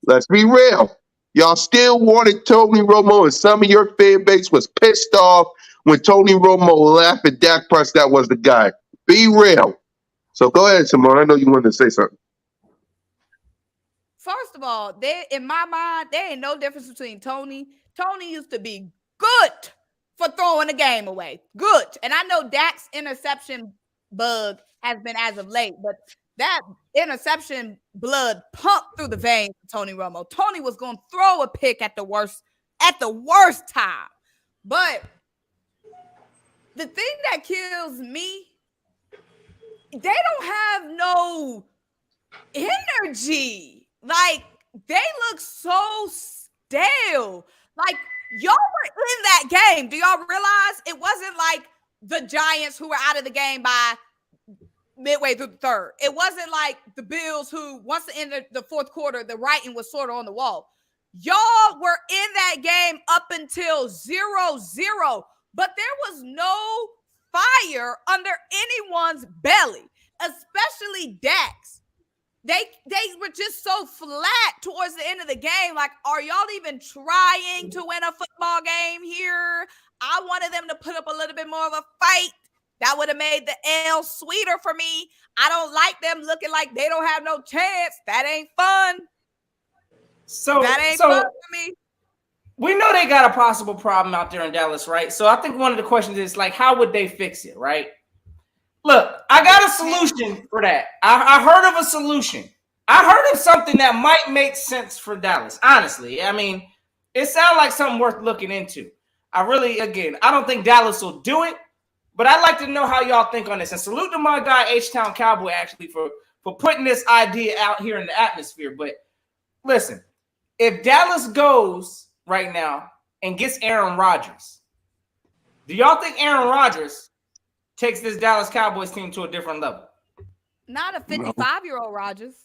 Let's be real. Y'all still wanted Tony Romo, and some of your fan base was pissed off when Tony Romo left and Dak Prescott was the guy. Be real. So go ahead, Simone. I know you wanted to say something. First of all, in my mind, there ain't no difference between Tony. Tony used to be good for throwing the game away. Good. And I know Dak's interception bug has been as of late, but that interception blood pumped through the veins of Tony Romo. Tony was going to throw a pick at the worst time. But the thing that kills me, they don't have no energy. Like, they look so stale. Like, y'all were in that game. Do y'all realize it wasn't like the Giants who were out of the game by midway through the third? It wasn't like the Bills who, once in the fourth quarter, the writing was sort of on the wall. Y'all were in that game up until 0-0, but there was no fire under anyone's belly, especially Dak's. They were just so flat towards the end of the game. Like, are y'all even trying to win a football game here? I wanted them to put up a little bit more of a fight. That would have made the L sweeter for me. I don't like them looking like they don't have no chance. That ain't fun. That ain't fun for me. We know they got a possible problem out there in Dallas, right? So I think one of the questions is, like, how would they fix it, right? Look, I got a solution for that. I heard of a solution. I heard of something that might make sense for Dallas, honestly. I mean, it sounds like something worth looking into. I don't think Dallas will do it, but I'd like to know how y'all think on this. And salute to my guy, H-Town Cowboy, actually, for putting this idea out here in the atmosphere. But listen, if Dallas goes right now and gets Aaron Rodgers. Do y'all think Aaron Rodgers takes this Dallas Cowboys team to a different level? Not a No. 55-year-old Rodgers.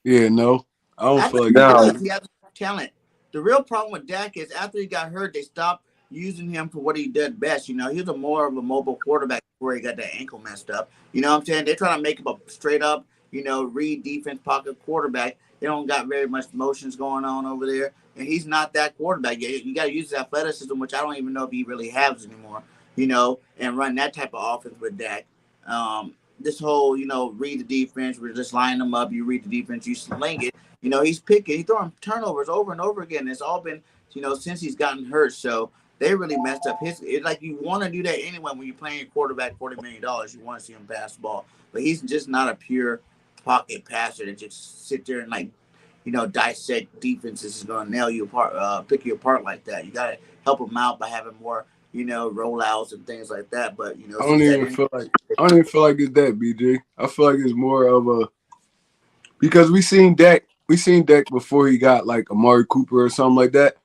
Yeah, no. I don't I feel think like he No. does. He has talent. The real problem with Dak is after he got hurt, they stopped using him for what he did best. You know, he was more of a mobile quarterback before he got that ankle messed up. You know what I'm saying? They're trying to make him a straight up, read defense pocket quarterback. They don't got very much motions going on over there. And he's not that quarterback. You got to use his athleticism, which I don't even know if he really has anymore, and run that type of offense with Dak. This whole, read the defense, we're just lining them up. You read the defense, you sling it. He's picking, he's throwing turnovers over and over again. It's all been, since he's gotten hurt. So they really messed up it's like you want to do that anyway when you're playing your quarterback $40 million. You want to see him pass the ball. But he's just not a pure pocket passer that just sit there and dissect defenses is going to nail you apart, pick you apart like that. You got to help him out by having more, rollouts and things like that. But, I don't even feel like it's that, BJ. I feel like it's more of a because we seen Dak before he got like Amari Cooper or something like that.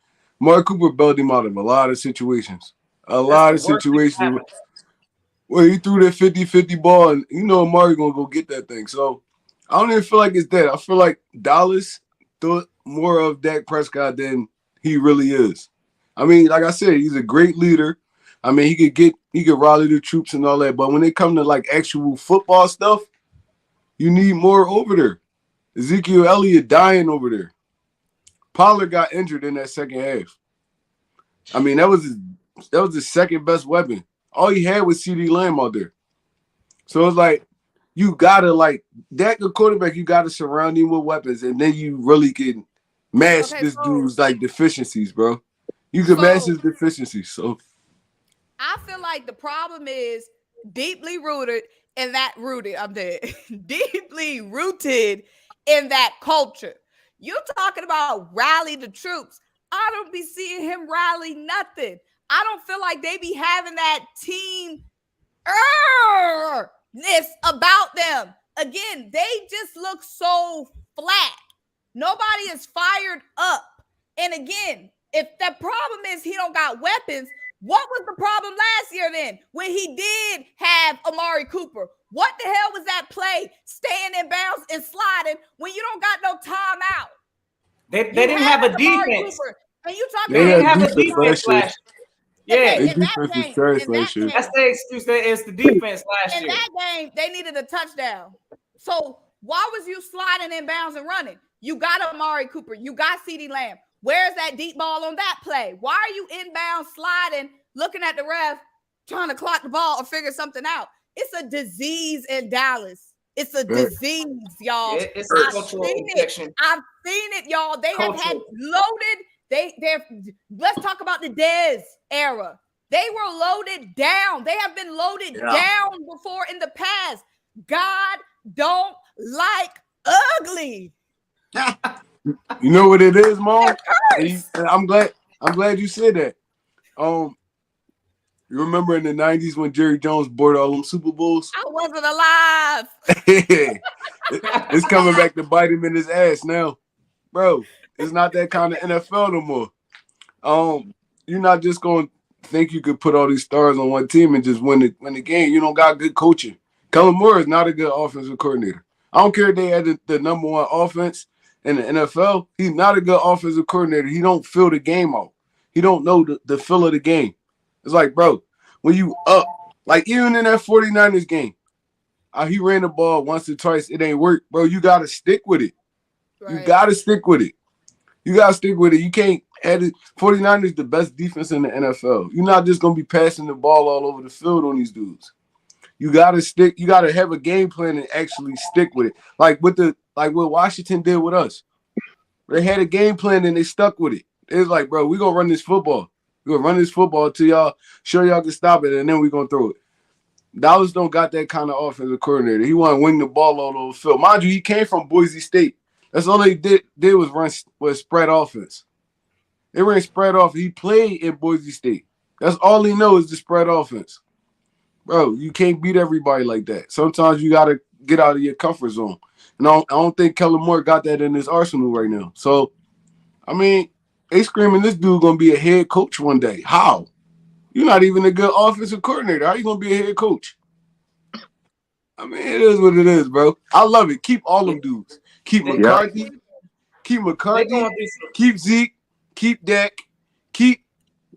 Amari Cooper bailed him out of a lot of situations. Where he threw that 50-50 ball and Amari gonna go get that thing. So I don't even feel like it's that. I feel like Dallas thought more of Dak Prescott than he really is. I mean, like I said, he's a great leader. I mean, he could rally the troops and all that. But when it comes to like actual football stuff, you need more over there. Ezekiel Elliott dying over there. Pollard got injured in that second half. I mean, that was his second best weapon. All he had was CD Lamb out there. So it's like you gotta Dak a quarterback, you gotta surround him with weapons, and then you really can match this dude's deficiencies, bro. You can match his deficiencies. So I feel like the problem is deeply rooted in that deeply rooted in that culture. You talking about rally the troops. I don't be seeing him rally nothing. I don't feel like they be having that team ness about them. Again, they just look so flat. Nobody is fired up. And again, if the problem is he don't got weapons, what was the problem last year then when he did have Amari Cooper? What the hell was that play staying in bounds and sliding when you don't got no timeout? They didn't have a defense. Cooper, and you talking they didn't about have a defense last year. Yeah, in that game, that's the excuse. It's the defense last year. In that game, they needed a touchdown. So why was you sliding in bounds and running? You got Amari Cooper. You got CeeDee Lamb. Where's that deep ball on that play? Why are you inbound sliding, looking at the ref, trying to clock the ball or figure something out? It's a disease in Dallas. It's a disease, y'all. It's a cultural infection. I've seen it, y'all. They have had loaded. Let's talk about the Dez era. They were loaded down. They have been loaded down before in the past. God don't like ugly. You know what it is, Mom? I'm glad you said that. You remember in the 90s when Jerry Jones bought all them Super Bowls? I wasn't alive. It's coming back to bite him in his ass now. Bro, it's not that kind of NFL no more. You're not just going to think you could put all these stars on one team and just win the game. You don't got good coaching. Kellen Moore is not a good offensive coordinator. I don't care if they had the number one offense in the NFL. He's not a good offensive coordinator. He don't feel the game out. He don't know the feel of the game. It's like, bro, when you up, like even in that 49ers game, he ran the ball once or twice. It ain't work, bro. You got to stick with it. Right. You got to stick with it. You can't add it. 49ers the best defense in the NFL. You're not just going to be passing the ball all over the field on these dudes. You got to stick. You got to have a game plan and actually stick with it. Like what Washington did with us. They had a game plan and they stuck with it. It's like, bro, we're going to run this football. We're going to run this football until y'all show y'all can stop it, and then we're going to throw it. Dallas don't got that kind of offensive coordinator. He want to wing the ball all over the field. Mind you, he came from Boise State. That's all they did was spread offense. They ran spread off. He played in Boise State. That's all he knows is the spread offense. Bro, you can't beat everybody like that. Sometimes you got to get out of your comfort zone. And I don't think Kellen Moore got that in his arsenal right now. So, I mean, They screaming this dude gonna be a head coach one day. How? You're not even a good offensive coordinator. How you gonna be a head coach? I mean, it is what it is, bro. I love it. Keep all them dudes. Keep They, Yep. McCarthy. Keep they McCarthy. going through some. Keep Zeke. Keep Dak. Keep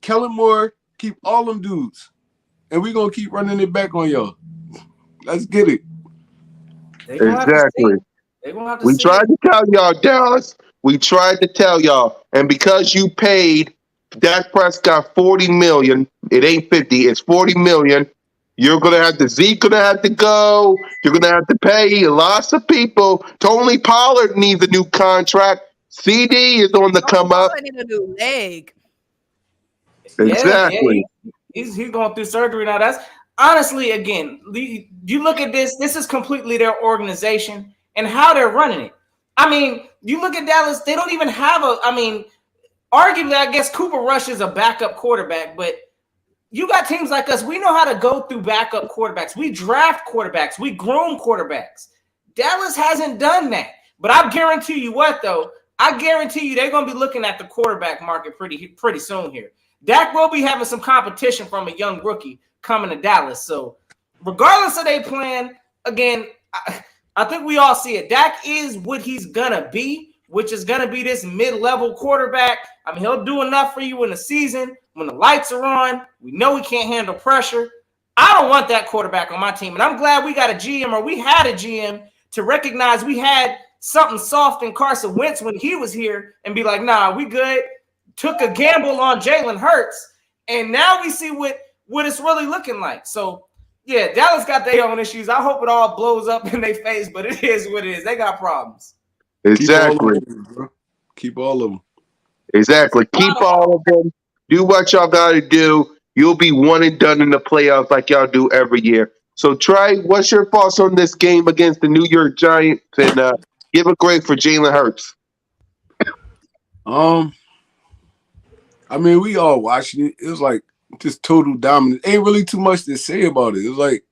Kellen Moore. Keep all them dudes. And we gonna keep running it back on y'all. Let's get it. They gonna have to Exactly. see. They gonna have to We see tried it. to tell y'all, Dallas. We tried to tell y'all, and because you paid Dak Prescott 40 million, it ain't 50, it's 40 million. You're gonna have to Zeke gonna have to go. You're gonna have to pay lots of people. Tony Pollard needs a new contract. CD is on the Tony come up. Pollard need a new leg. Yeah, Exactly. he's going through surgery now. That's honestly, again, you look at this. This is completely their organization and how they're running it. I mean, you look at Dallas; they don't even have a. I mean, arguably, I guess Cooper Rush is a backup quarterback, but you got teams like us. We know how to go through backup quarterbacks. We draft quarterbacks. We groom quarterbacks. Dallas hasn't done that. But I guarantee you what, though? I guarantee you they're going to be looking at the quarterback market pretty soon here. Dak will be having some competition from a young rookie coming to Dallas. So regardless of their plan, again, I think we all see it. Dak is what he's going to be, which is going to be this mid-level quarterback. I mean, he'll do enough for you in the season. When the lights are on, we know he can't handle pressure. I don't want that quarterback on my team. And I'm glad we got a GM, or we had a GM, to recognize we had something soft in Carson Wentz when he was here and be like, nah, we good. Took a gamble on Jalen Hurts. And now we see what it's really looking like. So, yeah, Dallas got their own issues. I hope it all blows up in their face, but it is what it is. They got problems. Keep all of Exactly. them, bro. Keep all of them. Exactly. Keep all of them. Do what y'all got to do. You'll be one and done in the playoffs like y'all do every year. So, Trey, what's your thoughts on this game against the New York Giants? And give a grade for Jalen Hurts. I mean, we all watched it. It was like just total dominance. Ain't really too much to say about it. It was like,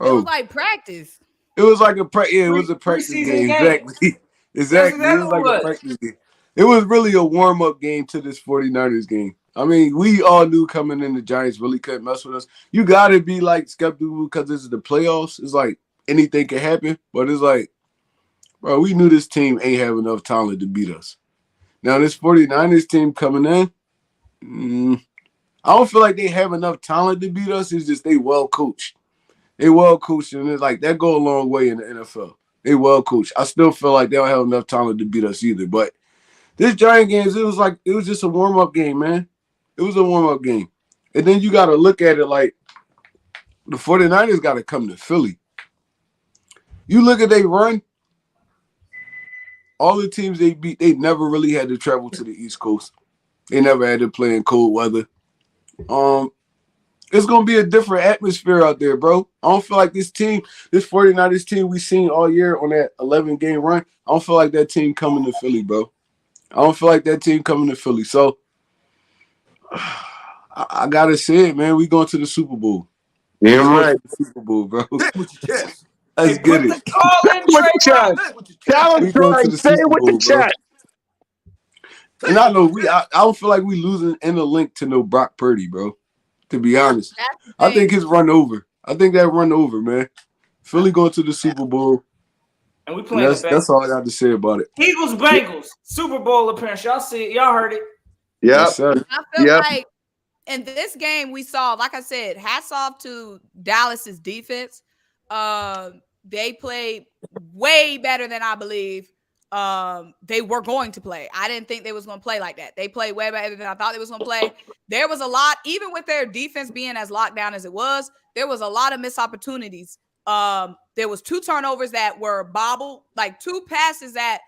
It was bro, like practice. it was like it was a practice Preseason game. game. Exactly. That's Exactly. It was exactly like what a it was. practice game. It was really a warm-up game to this 49ers game. I mean, we all knew coming in the Giants really couldn't mess with us. You got to be like skeptical because this is the playoffs. It's like anything can happen, but it's like, bro, we knew this team ain't have enough talent to beat us. Now, this 49ers team coming in, I don't feel like they have enough talent to beat us. It's just they well coached. They well coached, and it's like that go a long way in the NFL. They well coached. I still feel like they don't have enough talent to beat us either. But this Giant games, it was just a warm-up game, man. It was a warm-up game. And then you got to look at it like the 49ers got to come to Philly. You look at they run, all the teams they beat, they never really had to travel to the East Coast. They never had to play in cold weather. It's going to be a different atmosphere out there, bro. I don't feel like this 49ers team we seen all year on that 11-game run, I don't feel like that team coming to Philly, bro. I don't feel like that team coming to Philly. So, I got to say it, man. We going to the Super Bowl. Yeah, Let's go right. to the Super Bowl, bro. With your chest. Let's Hey, get put the it. call in, With Trey the chat. Rock. With your chest. Dallas, We going to Trey, the say it Super with the Bowl, bro. chat. And I know I don't feel like we losing in the link to no Brock Purdy, bro. To be honest. That's the I think thing. his run over. I think that run over, man. Philly going to the Super Bowl. And we And playing the that's all I got to say about it. Eagles Bengals Super Bowl appearance. Y'all see it. Y'all heard it. Yep. Yes, sir. I feel Yep. like in this game we saw, like I said, hats off to Dallas's defense. They played way better than I believe they were going to play. I didn't think they was going to play like that. They played way better than I thought they was going to play. There was a lot, even with their defense being as locked down as it was, there was a lot of missed opportunities. There was 2 turnovers that were bobbled, like 2 passes that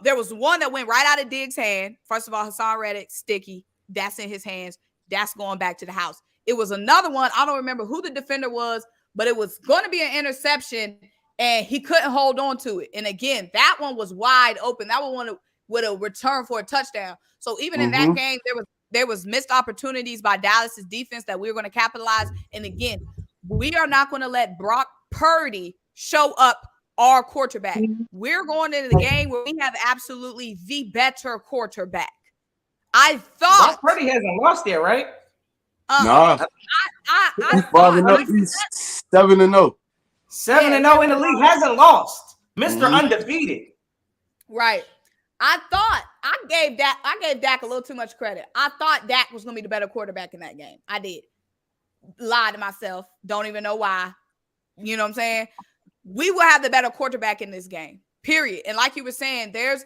there was one that went right out of Diggs' hand. First of all, Hassan Reddick, sticky. That's in his hands. That's going back to the house. It was another one. I don't remember who the defender was, but it was going to be an interception, and he couldn't hold on to it. And again, that one was wide open. That one would have returned for a touchdown. So even in that game, there was missed opportunities by Dallas's defense that we were going to capitalize. And again, we are not going to let Brock Purdy show up our quarterback. We're going into the game where we have absolutely the better quarterback. I Brock thought. Purdy hasn't lost yet, right? Nah, I he's thought. 5-0. He's 7-0. 7-0 in the league, hasn't lost. Mister Mhm. Undefeated. Right. I thought I gave Dak a little too much credit. I thought Dak was gonna be the better quarterback in that game. I did. Lied to myself. Don't even know why. You know what I'm saying? We will have the better quarterback in this game. Period. And like you were saying, there's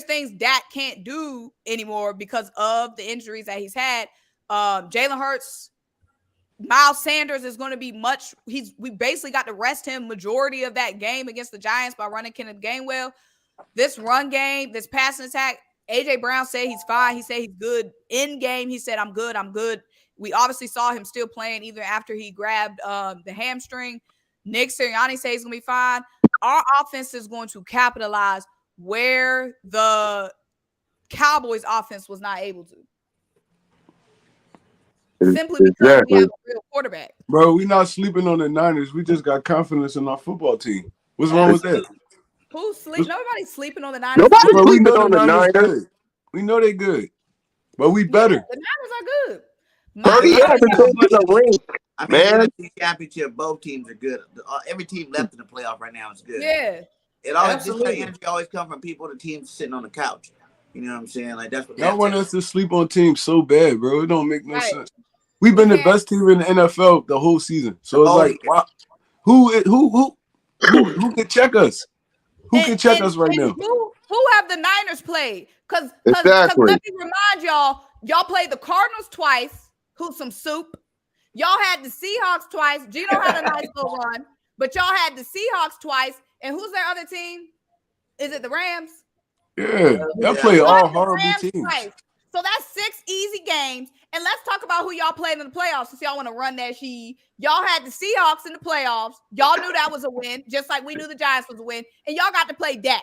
things Dak can't do anymore because of the injuries that he's had. Jalen Hurts, Miles Sanders is going to be we basically got to rest him majority of that game against the Giants by running Kenneth Gainwell. This run game, this passing attack, AJ Brown said he's fine. He said he's good in game. He said, I'm good. We obviously saw him still playing even after he grabbed the hamstring. Nick Sirianni says he's going to be fine. Our offense is going to capitalize where the Cowboys offense was not able to. Simply because we have a real quarterback. Bro, we not sleeping on the Niners. We just got confidence in our football team. What's wrong with that? Who's sleep? Nobody's sleeping on the Niners. Nobody's Bro, we sleeping know on the the Niners Niners. good. We know they good. But we better. Yeah, the Niners are good. Purdy hasn't been to the ring, I mean, man. the NFC Championship, both teams are good. Every team left in the playoff right now is good. Yeah. It always this Absolutely. kind of energy always comes from people, the teams sitting on the couch. You know what I'm saying? Like that's what Y'all want that's us to sleep on teams so bad, bro. It don't make no Right. sense. We've been the best team in the NFL the whole season. So it's like, wow, who can check us? Who can check us right now? Who have the Niners played? Because Exactly. let me remind y'all played the Cardinals twice, who's some soup. Y'all had the Seahawks twice. Gino had a nice little run, but y'all had the Seahawks twice. And who's their other team? Is it the Rams? Yeah, y'all play all horrible Rams teams. twice. So that's 6 easy games. And let's talk about who y'all played in the playoffs since y'all want to run that sheet. Y'all had the Seahawks in the playoffs. Y'all knew that was a win, just like we knew the Giants was a win. And y'all got to play Dak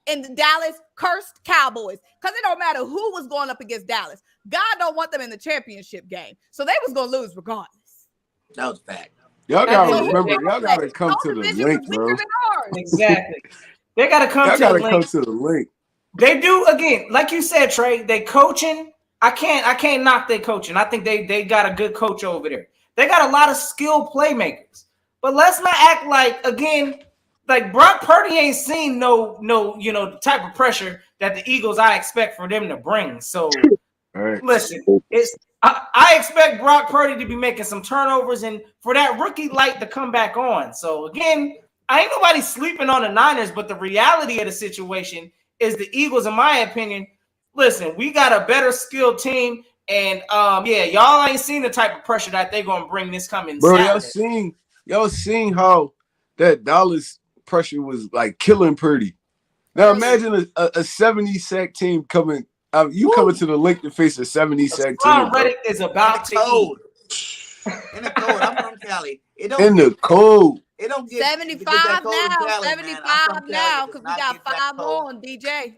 and the Dallas cursed Cowboys. Because it don't matter who was going up against Dallas. God don't want them in the championship game. So they was going to lose regardless. That was a fact. Y'all gotta So remember, y'all gotta come to the link, bro. Exactly. They got to come Y'all to the gotta link. come to the link. They do, again, like you said, Trey, they coaching. I can't knock their coaching. I think they got a good coach over there. They got a lot of skilled playmakers. But let's not act like, again, like Brock Purdy ain't seen no, the type of pressure that the Eagles I expect for them to bring. So Right. listen, I expect Brock Purdy to be making some turnovers and for that rookie light to come back on. So again, I ain't nobody sleeping on the Niners, but the reality of the situation is the Eagles, in my opinion, listen, we got a better skilled team. And y'all ain't seen the type of pressure that they're gonna bring this coming Bro, Saturday. y'all seen how that Dallas pressure was like killing Purdy. Now imagine a 70 sack team coming. You coming to the link to face a 70 sack team. Reddick is about to cold. eat. In the cold. I'm from Cali. It don't In the cold. It don't get 75 that cold in now. Cali, 75 now because we got 5 more on DJ.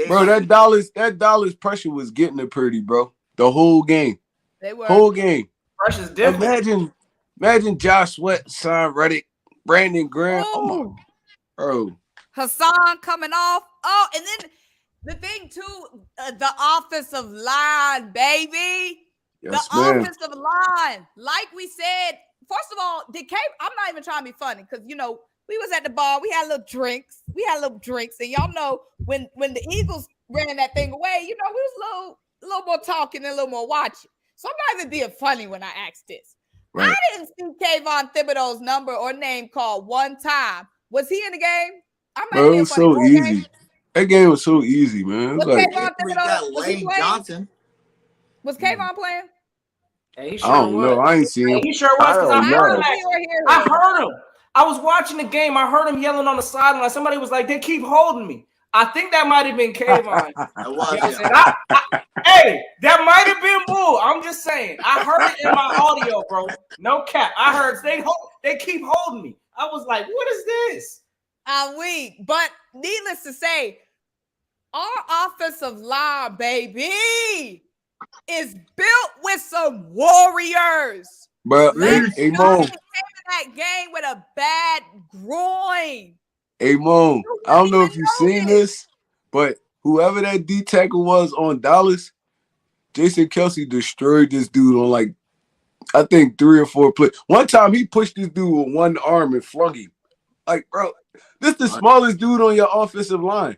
Bro, that Dallas pressure was getting to Purdy, bro. The whole game. They were. Whole game. Pressure's different. Imagine Josh Sweat, Son Reddick, Brandon Graham. Oh my, bro. Hassan coming off. Oh, and then the thing too, the offensive line, baby. Yes, the man. offensive line. Like we said, first of all, I'm not even trying to be funny because we was at the bar, we had little drinks, and y'all know when the Eagles ran that thing away, we was a little more talking and a little more watching. So I'm not even being funny when I ask this. Right. I didn't see Kayvon Thibodeau's number or name called one time. Was he in the game? Bro, it was so easy. That game was so easy, man. It was like Kayvon Thibodeau, was he playing? Johnson. Was Kayvon playing? Yeah, I don't know. I ain't seen him. He sure was because I heard him. I was watching the game. I heard him yelling on the sideline. Somebody was like, "They keep holding me." I think that might have been Kayvon. Hey, that might have been Bull. I'm just saying. I heard it in my audio, bro. No cap. I heard they keep holding me. I was like, "What is this?" I'm weak, but needless to say, our offensive line, baby, is built with some warriors. But hey, Mo, that game with a bad groin. Hey, Mo, I don't know if you've seen this, but whoever that D tackle was on Dallas, Jason Kelsey destroyed this dude on like, I think 3 or 4 plays. One time he pushed this dude with one arm and flung him. Like, bro, this the smallest dude on your offensive line.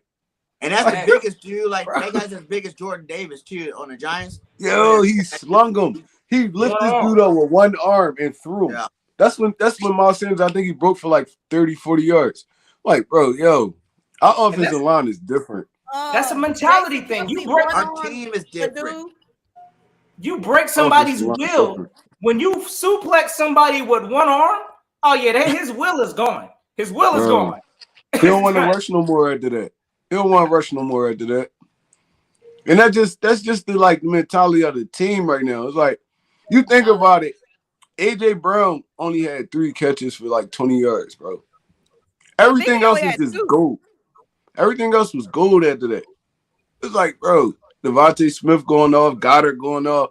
And that's Like, the biggest dude. Like, bro. that guy's as big as Jordan Davis, too, on the Giants. Yo, he slung him. He lifted this dude up with one arm and threw him. Yeah. That's when Miles Sanders, I think he broke for like 30, 40 yards. Like, bro, yo, our offensive line is different. That's a mentality thing. You break our team is different. You break somebody's will. When you suplex somebody with one arm, oh yeah, his will is gone. His will is gone. He don't want to rush no more after that. He don't want to rush no more after that. And that's just the like mentality of the team right now. It's like, you think about it, AJ Brown only had 3 catches for like 20 yards, bro. Everything else was just gold. Everything else was gold after that. It's like, bro, Devontae Smith going off, Goddard going off,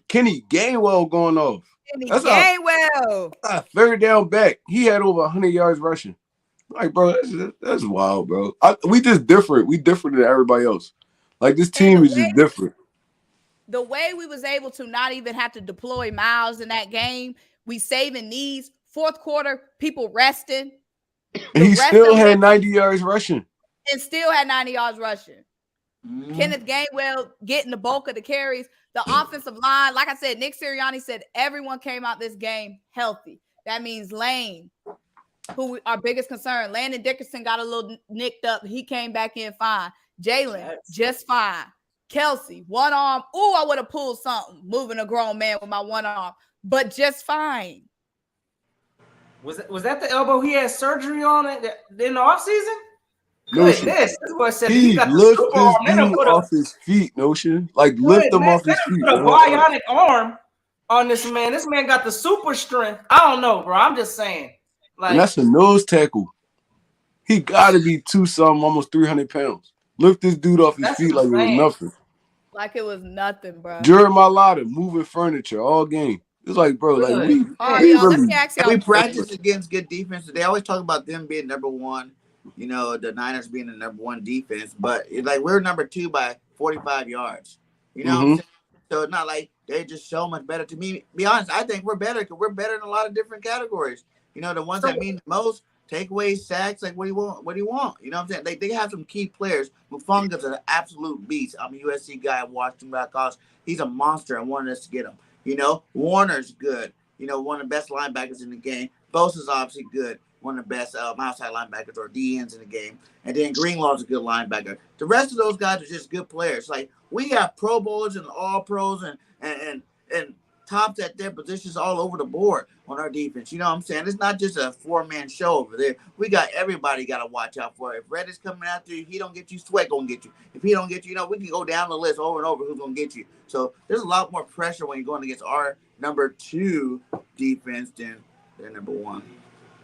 Kenny Gainwell going off. That's Gainwell. A third down back. He had over 100 yards rushing. Like, bro, that's wild, bro. We just different. We different than everybody else. Like, this team is just different. The way we was able to not even have to deploy Miles in that game, we saving knees. Fourth quarter, people resting. And he still had 90 yards rushing. And still had 90 yards rushing. Kenneth Gainwell getting the bulk of the carries. The offensive line, like I said, Nick Sirianni said everyone came out this game healthy. That means Lane, who our biggest concern. Landon Dickerson got a little nicked up. He came back in fine. Jalen, just fine. Kelsey, one arm. Ooh, I would have pulled something moving a grown man with my one arm, but just fine. Was that the elbow he had surgery on in the offseason? Notion. This boy said he got lift the this dude off his feet, Notion. Like, lift him off his feet. Put a bionic arm on this man. This man got the super strength. I don't know, bro. I'm just saying. Like, and that's a nose tackle. He got to be 2-something, almost 300 pounds. Lift this dude off his feet like it was nothing. Like it was nothing, bro. Jeremy Lotta moving furniture all game. It's like, bro, like we practice against good defense. They always talk about them being number 1. You know, the Niners being the number 1 defense, but it's like we're number 2 by 45 yards. You know what I'm saying? So it's not like they're just so much better. To me, be honest, I think we're better because we're better in a lot of different categories. You know, the ones that mean the most, takeaways, sacks, like what do you want? What do you want? You know what I'm saying? They have some key players. Mufunga's an absolute beast. I'm a USC guy. I watched him back college. He's a monster. I wanted us to get him. You know, Warner's good. You know, one of the best linebackers in the game. Bosa's obviously good. One of the best outside linebackers or DNs in the game. And then Greenlaw's a good linebacker. The rest of those guys are just good players. Like, we have Pro Bowlers and All Pros and tops at their positions all over the board on our defense. You know what I'm saying? It's not just a 4-man show over there. We got everybody got to watch out for. If Red is coming after you, he don't get you, Sweat going to get you. If he don't get you, you know, we can go down the list over and over who's going to get you. So there's a lot more pressure when you're going against our number 2 defense than their number 1.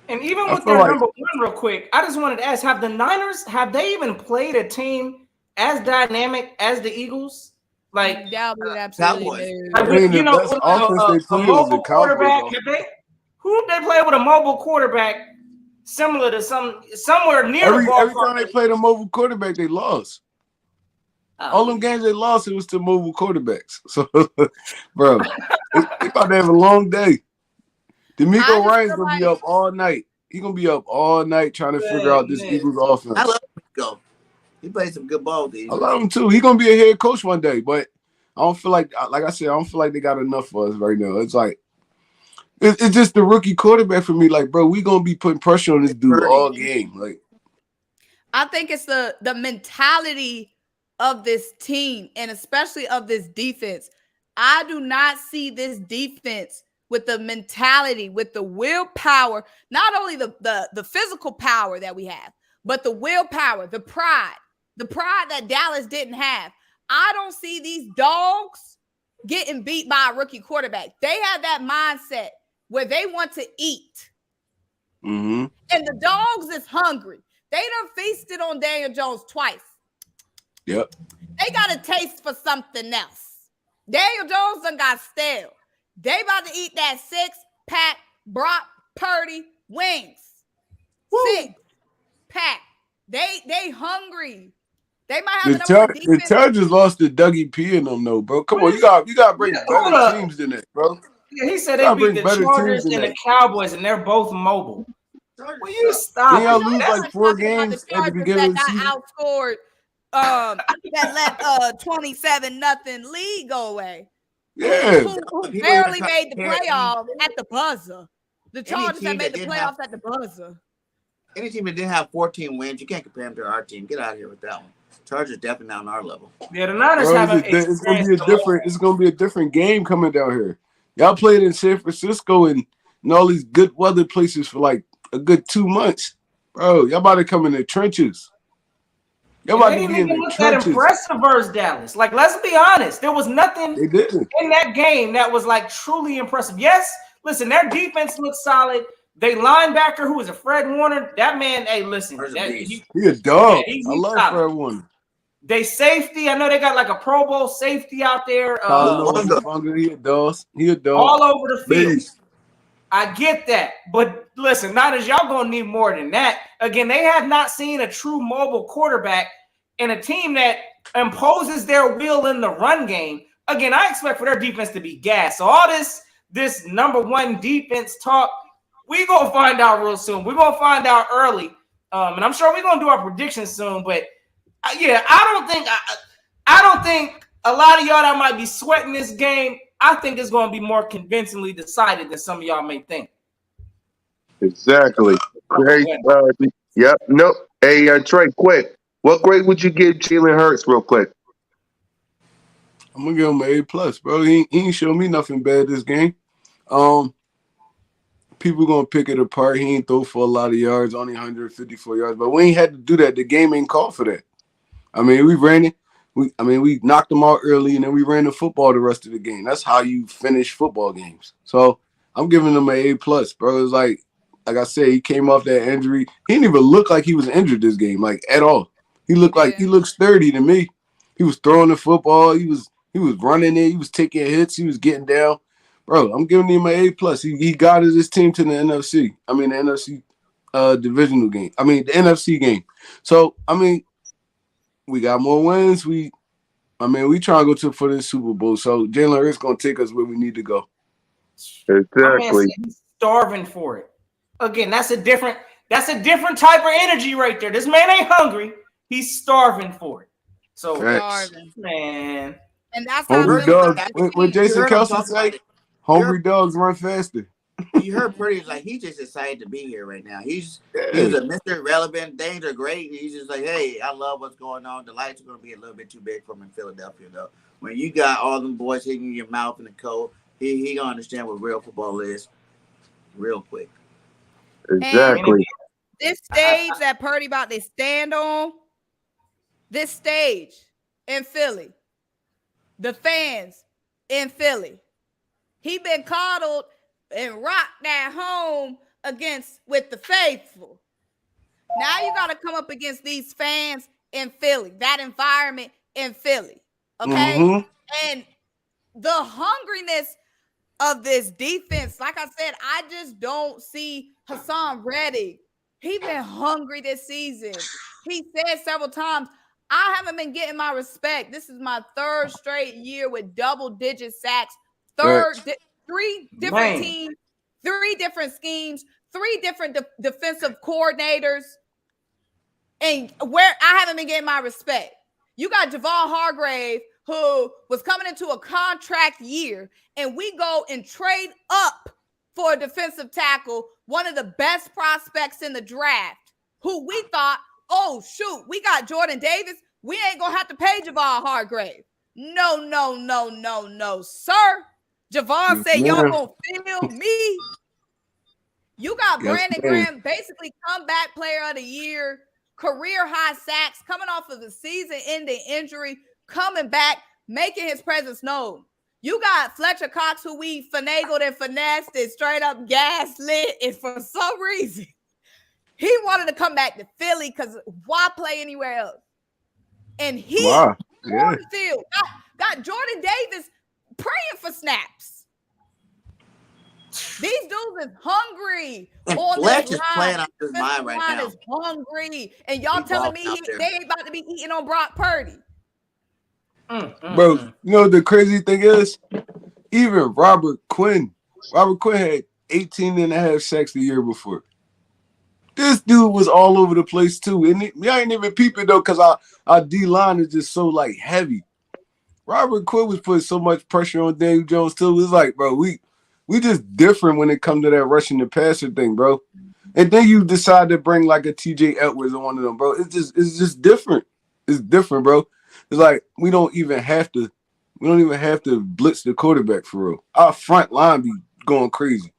And even with their number 1, real quick, I just wanted to ask, have the Niners, have they even played a team as dynamic as the Eagles? Like, absolutely. I mean, you know, a mobile quarterback. Who they play with a mobile quarterback similar to somewhere near the ball? Every time they played a mobile quarterback, they lost. All them games they lost, it was to mobile quarterbacks. So, bro, they about to have a long day. D'Amico Ryan's gonna be up all night. He's gonna be up all night trying to figure out this Eagles offense. I love D'Amico. He plays some good ball, dude. I love him too. He's gonna be a head coach one day, but I don't feel like I said, I don't feel like they got enough for us right now. It's like it's just the rookie quarterback for me. Like, bro, we gonna be putting pressure on this dude all game. Like, I think it's the mentality of this team and especially of this defense. I do not see this defense with the mentality, with the willpower, not only the physical power that we have, but the willpower, the pride that Dallas didn't have. I don't see these dogs getting beat by a rookie quarterback. They have that mindset where they want to eat. Mm-hmm. And the dogs is hungry. They done feasted on Daniel Jones twice. Yep. They got a taste for something else. Daniel Jones done got stale. They about to eat that 6-pack Brock Purdy wings. Woo. 6-pack. They hungry. They might have the number one The defense. Chargers lost to Dougie P in them, though, bro. Come on, you got to bring hold better up. teams than that, bro. Yeah, he said You they gotta beat bring the better Chargers teams than and the that. Cowboys, and they're both mobile. Will you Then stop y'all it? lose Y'all like are 4 talking about the games at the Chargers beginning that of the season. got outscored, that let 27-0 lead go away. Yeah. Who People are barely trying made the to compare playoffs at the buzzer. The Chargers team that made that the didn't playoffs have- at the buzzer. Any team that didn't have 14 wins, you can't compare them to our team. Get out of here with that one. Chargers definitely not on our level. Yeah, the Niners Bro, haven't it's gonna be experienced the most. it's gonna be a different game coming down here. Y'all played in San Francisco and all these good weather places for like a good 2 months. Bro, y'all about to come in the trenches. Y'all And about they to didn't be in even the look that trenches. impressive versus Dallas. Like, let's be honest. There was nothing They didn't. in that game that was like truly impressive. Yes, listen, their defense looked solid. They linebacker, who is a Fred Warner, that man, hey, listen. He a dog. He's I love solid. Fred Warner. They safety, I know they got like a Pro Bowl safety out there Hufanga, he a dog. He a dog. all over the field. Beast. I get that. But listen, Niners, y'all going to need more than that. Again, they have not seen a true mobile quarterback and a team that imposes their will in the run game. Again, I expect for their defense to be gassed. So all this number one defense talk, we're going to find out real soon. We're going to find out early. And I'm sure we're going to do our predictions soon. But, yeah, I don't think a lot of y'all that might be sweating this game, I think it's going to be more convincingly decided than some of y'all may think. Exactly. Great. Yep. Nope. Hey, Trey, quick. What grade would you give Jalen Hurts, real quick? I'm gonna give him an A+, bro. He ain't show me nothing bad this game. People gonna pick it apart. He ain't throw for a lot of yards, only 154 yards. But we ain't had to do that. The game ain't called for that. I mean, we ran it. We knocked them out early, and then we ran the football the rest of the game. That's how you finish football games. So I'm giving him an A+, bro. It's like I said, he came off that injury. He didn't even look like he was injured this game, like at all. He looked like he looked sturdy to me. He was throwing the football. He was running it. He was taking hits. He was getting down. Bro, I'm giving him an A+. He guided his team to the NFC. I mean, the NFC divisional game. I mean, the NFC game. So, I mean, we got more wins. We trying to go for this Super Bowl. So, Jalen Hurts going to take us where we need to go. Exactly. He's starving for it. Again, that's a different type of energy right there. This man ain't hungry. He's starving for it. So, Starving. man. And that's how Hungry dogs. What Jason Kelce say? Hungry dogs run faster. You heard pretty like he's just excited to be here right now. He's a Mr. Relevant. Things are great. He's just like, hey, I love what's going on. The lights are going to be a little bit too big for him in Philadelphia, though. When you got all them boys hitting your mouth in the cold, he gonna understand what real football is real quick. Exactly. And this stage that Purdy about to stand on, this stage in Philly, the fans in Philly, he been coddled and rocked at home with the faithful. Now you got to come up against these fans in Philly, that environment in Philly, okay? Mm-hmm. And the hungriness of this defense, like I said, I just don't see Hassan Reddick. He been hungry this season. He said several times, I haven't been getting my respect. This is my third straight year with double-digit sacks. Three different teams, 3 different schemes, 3 different defensive coordinators. And where I haven't been getting my respect. You got Javon Hargrave, who was coming into a contract year, and we go and trade up for a defensive tackle, one of the best prospects in the draft, who we thought, oh, shoot, we got Jordan Davis. We ain't going to have to pay Javon Hargrave. No, sir. Javon said, y'all going to feel me. You got Brandon Graham, basically comeback player of the year, career high sacks, coming off of the season-ending injury, coming back, making his presence known. You got Fletcher Cox, who we finagled and finessed and straight up gaslit, and for some reason, he wanted to come back to Philly because why play anywhere else? And he on the field got Jordan Davis praying for snaps. These dudes is hungry And on Fletch this is playing line. out his This mind right line now. is hungry. And y'all He telling balling me out there. they ain't about to be eating on Brock Purdy. Bro, you know what the crazy thing is? Even Robert Quinn had 18 and a half sacks the year before. This dude was all over the place too. And I ain't even peeping though, because our D-line is just so like heavy. Robert Quinn was putting so much pressure on Daniel Jones too. It's like, bro, we just different when it comes to that rushing the passer thing, bro. And then you decide to bring like a TJ Edwards on one of them, bro. It's just different. It's different, bro. It's like we don't even have to blitz the quarterback for real. Our front line be going crazy.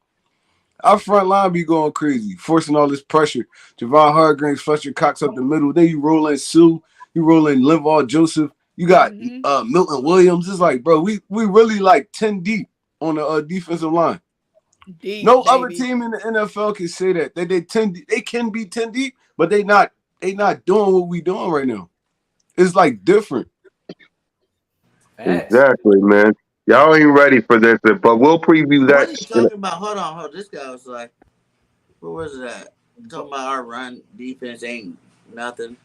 Forcing all this pressure. Javon Hargrave, Fletcher Cox up the middle. Then you roll in Sue, you roll in Linval Joseph. You got Milton Williams. It's like, bro, we really like 10 deep on the defensive line. Deep, No baby. other team in the NFL can say that. They can be 10 deep, but they not doing what we doing right now. It's like different. Exactly, man. Y'all ain't ready for this, but we'll preview What are you that. talking about? Hold on. This guy was like, what was that? Talking about our run defense ain't nothing.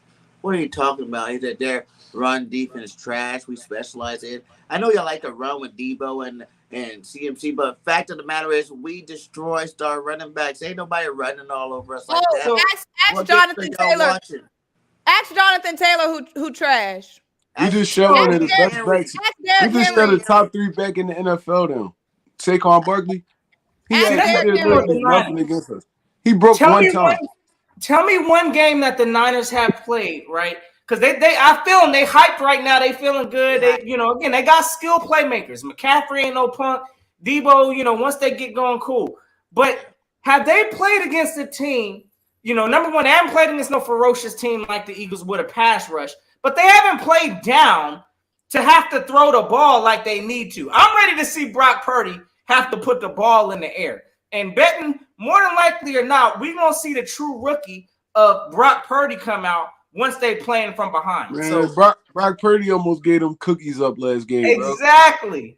What are you talking about? He said their run defense trash. We specialize in. I know y'all like to run with Debo and CMC, but fact of the matter is we destroy star running backs. Ain't nobody running all over us like that. Ask What Jonathan games are y'all Taylor. watching? Ask Jonathan Taylor who trash. We just Ask showing that the Derrick best Henry. backs. Ask We Derrick just showed Henry. the top 3 back in the NFL down. Saquon Barkley. He Ask did Derrick Henry. literally nothing against us. He broke one time. Tell me one game that the Niners have played, right? Because I feel them. They hyped right now. They feeling good. They, again, they got skilled playmakers. McCaffrey ain't no punk. Debo, once they get going, cool. But have they played against a team? Number one, they haven't played against no ferocious team like the Eagles with a pass rush. But they haven't played down to have to throw the ball like they need to. I'm ready to see Brock Purdy have to put the ball in the air. And betting, more than likely or not, we're going to see the true rookie of Brock Purdy come out once they playing from behind. Man, So Brock Purdy almost gave them cookies up last game, bro. Exactly.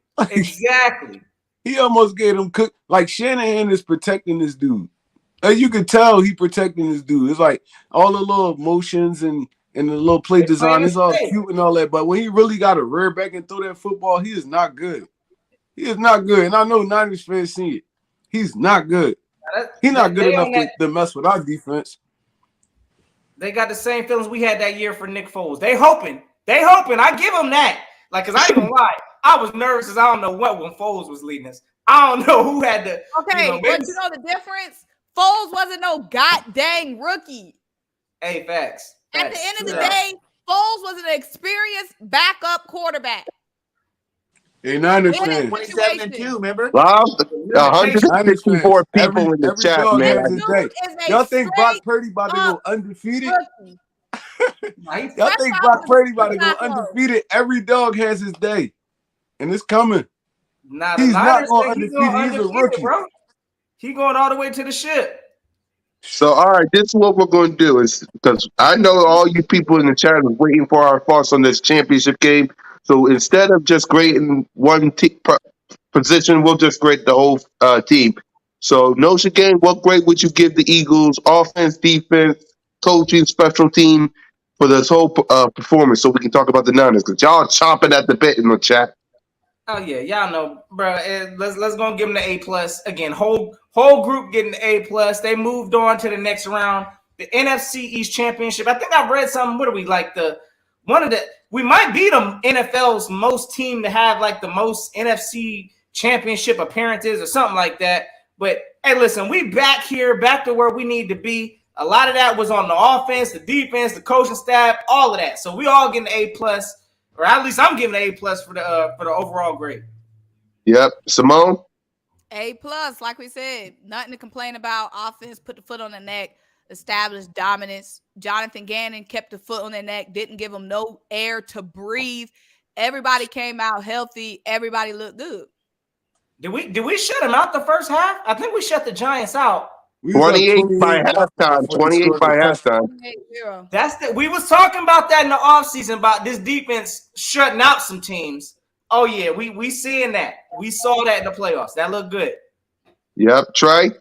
He almost gave them like Shanahan is protecting this dude. And you can tell he protecting this dude. It's like all the little motions and the little play design is all cute and all that. But when he really got to rear back and throw that football, he is not good. He is not good. And I know Niners fans see it. He's not good. He's not good enough to mess with our defense. They got the same feelings we had that year for Nick Foles. They hoping. I give them that. Like, because I ain't gonna lie, I was nervous because I don't know what when Foles was leading us. I don't know who had to. Okay, but you know the difference? Foles wasn't no goddamn rookie. Hey, facts. At the end of the day, Foles was an experienced backup quarterback. Hey, Niners fans. 27-2, remember? 164 people in the chat, dog man. has his day. Y'all think Brock Purdy about to go undefeated? Y'all think Brock Purdy about to go undefeated? Every dog has his day. And it's coming. He's not going undefeated. He's a rookie. Bro. He going all the way to the ship. So, all right, this is what we're going to do is because I know all you people in the chat are waiting for our thoughts on this championship game. So instead of just grading one position, we'll just grade the whole team. So, Notion game, what grade would you give the Eagles? Offense, defense, coaching, special team for this whole performance? So we can talk about the Niners because y'all are chomping at the bit in the chat. Oh yeah, y'all know, bro. Let's go and give them the A+. Again, whole group getting the A+. They moved on to the next round, the NFC East Championship. I think I read something. What are we like we might beat them NFL's most team to have like the most NFC Championship appearances or something like that. But hey, listen, we back to where we need to be. A lot of that was on the offense, the defense, the coaching staff, all of that. So we all getting the A+. Or at least I'm giving an A+ for the overall grade. Yep. Simone? A+, like we said, nothing to complain about. Offense put the foot on the neck, established dominance. Jonathan Gannon kept the foot on their neck, didn't give them no air to breathe. Everybody came out healthy. Everybody looked good. Did we shut them out the first half? I think we shut the Giants out. 28 by halftime. 28 by halftime. We was talking about that in the offseason about this defense shutting out some teams. Oh yeah, we seeing that. We saw that in the playoffs. That looked good. Yep, Trey.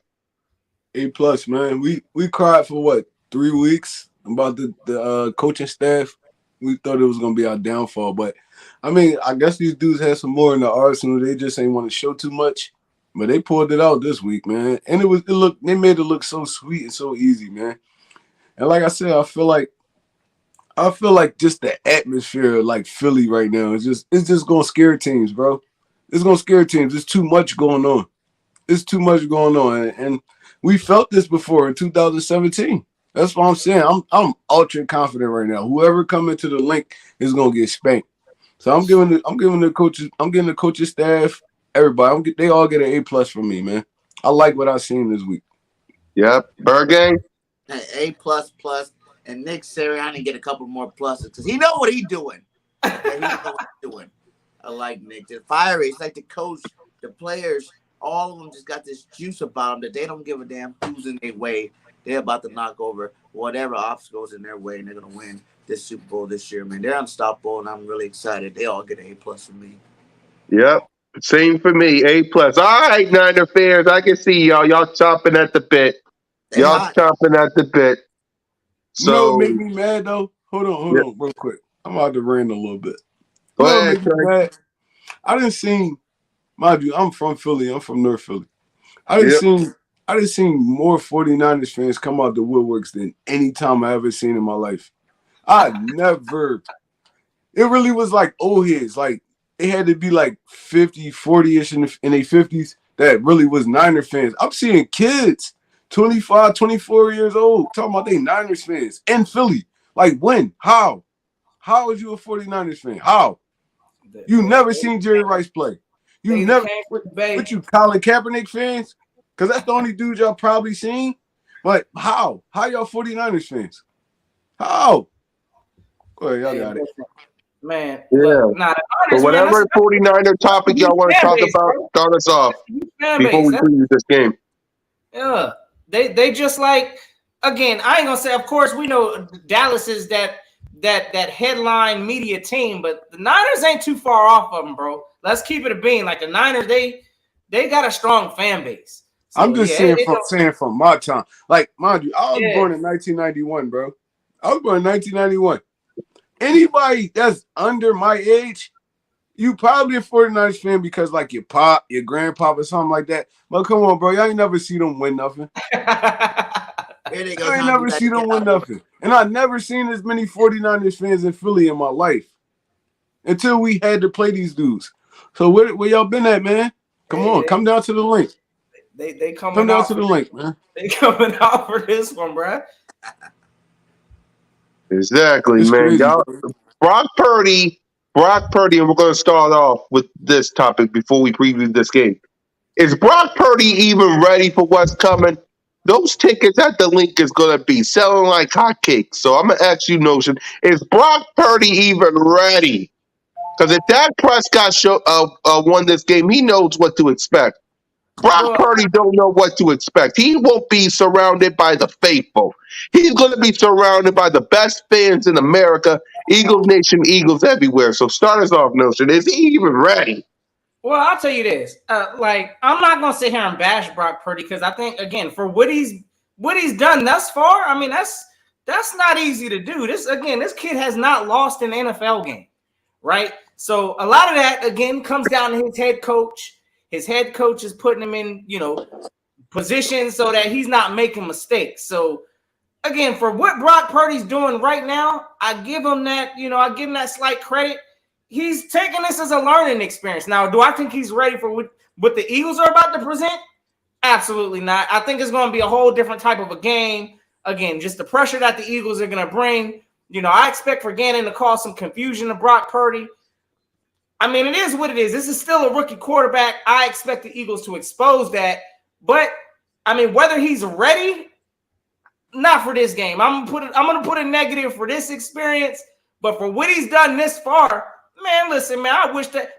A+, man. We cried for what, 3 weeks about the coaching staff. We thought it was gonna be our downfall, but I mean, I guess these dudes had some more in the arsenal. They just ain't want to show too much, but they pulled it out this week, man. And they made it look so sweet and so easy, man. And like I said, I feel like just the atmosphere, like Philly right now, it's just gonna scare teams, bro. It's gonna scare teams. There's too much going on. It's too much going on, and we felt this before in 2017. That's what I'm saying. I'm ultra confident right now. Whoever come into the link is gonna get spanked. So I'm giving the coaches staff, everybody. They all get an A+ from me, man. I like what I've seen this week. Yep, Burgang. A++, and Nick Sirianni get a couple more pluses because he know what he's doing. Yeah, he know what he's doing. I like Nick. The fiery. It's like the coach, the players. All of them just got this juice about them that they don't give a damn who's in their way. They're about to knock over whatever obstacles in their way, and they're going to win this Super Bowl this year, man. They're unstoppable, and I'm really excited. They all get an A+ from me. Yep, same for me. A+. All right, Niner fans, I can see y'all. Y'all chomping at the bit. They Y'all hot. chomping at the bit. You know So what made me mad though? Hold on, real quick. I'm about to rant a little bit. go You know what ahead, made me Trey. mad? I didn't see, mind you, I'm from Philly. I'm from North Philly. I Yep. didn't see more 49ers fans come out the woodworks than any time I ever seen in my life. I never. It really was like old heads. Like it had to be like 50, 40-ish in their 50s that really was Niner fans. I'm seeing kids, 25, 24 years old, talking about they Niners fans in Philly. Like when? How? How is you a 49ers fan? How? You never seen Jerry Rice play. You never. What you Colin Kaepernick fans? Because that's the only dude y'all probably seen. But how? How y'all 49ers fans? How? Go ahead, y'all got it. Man, Yeah. look, nah, But whatever 49er topic y'all want to talk about, start us off before we preview this game. Yeah, they just like, again, I ain't gonna say, of course we know Dallas is that headline media team, but the Niners ain't too far off of them, bro. Let's keep it a bean. Like the Niners, they got a strong fan base. So, I'm just saying from my time. Like, mind you, I was born in 1991, bro. I was born in 1991. Anybody that's under my age, you probably a 49ers fan because like your pop, your grandpop or something like that. But come on, bro. Y'all ain't never see them win nothing. Here they go. I ain't never see them win nothing. And I never seen as many 49ers fans in Philly in my life until we had to play these dudes. So where y'all been at, man? Come on, come down to the link. They coming come down out to the link, man. They coming out for this one, bro. Exactly, It's man. crazy, Y'all, bro. Brock Purdy, and we're going to start off with this topic before we preview this game. Is Brock Purdy even ready for what's coming? Those tickets at the link is going to be selling like hotcakes. So I'm going to ask you, Notion, is Brock Purdy even ready? Because if Dak Prescott won this game, he knows what to expect. Brock Purdy don't know what to expect. He won't be surrounded by the faithful. He's going to be surrounded by the best fans in America. Eagles Nation, Eagles everywhere. So start us off, Notion. Is he even ready? Well, I'll tell you this. Like, I'm not gonna sit here and bash Brock Purdy because I think, again, for what he's done thus far, I mean, that's not easy to do. This kid has not lost an NFL game, right? So a lot of that, again, comes down to his head coach. His head coach is putting him in, positions so that he's not making mistakes. So again, for what Brock Purdy's doing right now, I give him that, I give him that slight credit. He's taking this as a learning experience. Now, do I think he's ready for what the Eagles are about to present? Absolutely not. I think it's going to be a whole different type of a game. Again, just the pressure that the Eagles are going to bring. I expect for Gannon to cause some confusion to Brock Purdy. I mean, it is what it is. This is still a rookie quarterback. I expect the Eagles to expose that. But, I mean, whether he's ready, not for this game. I'm gonna put a negative for this experience. But for what he's done this far, man, listen, man, I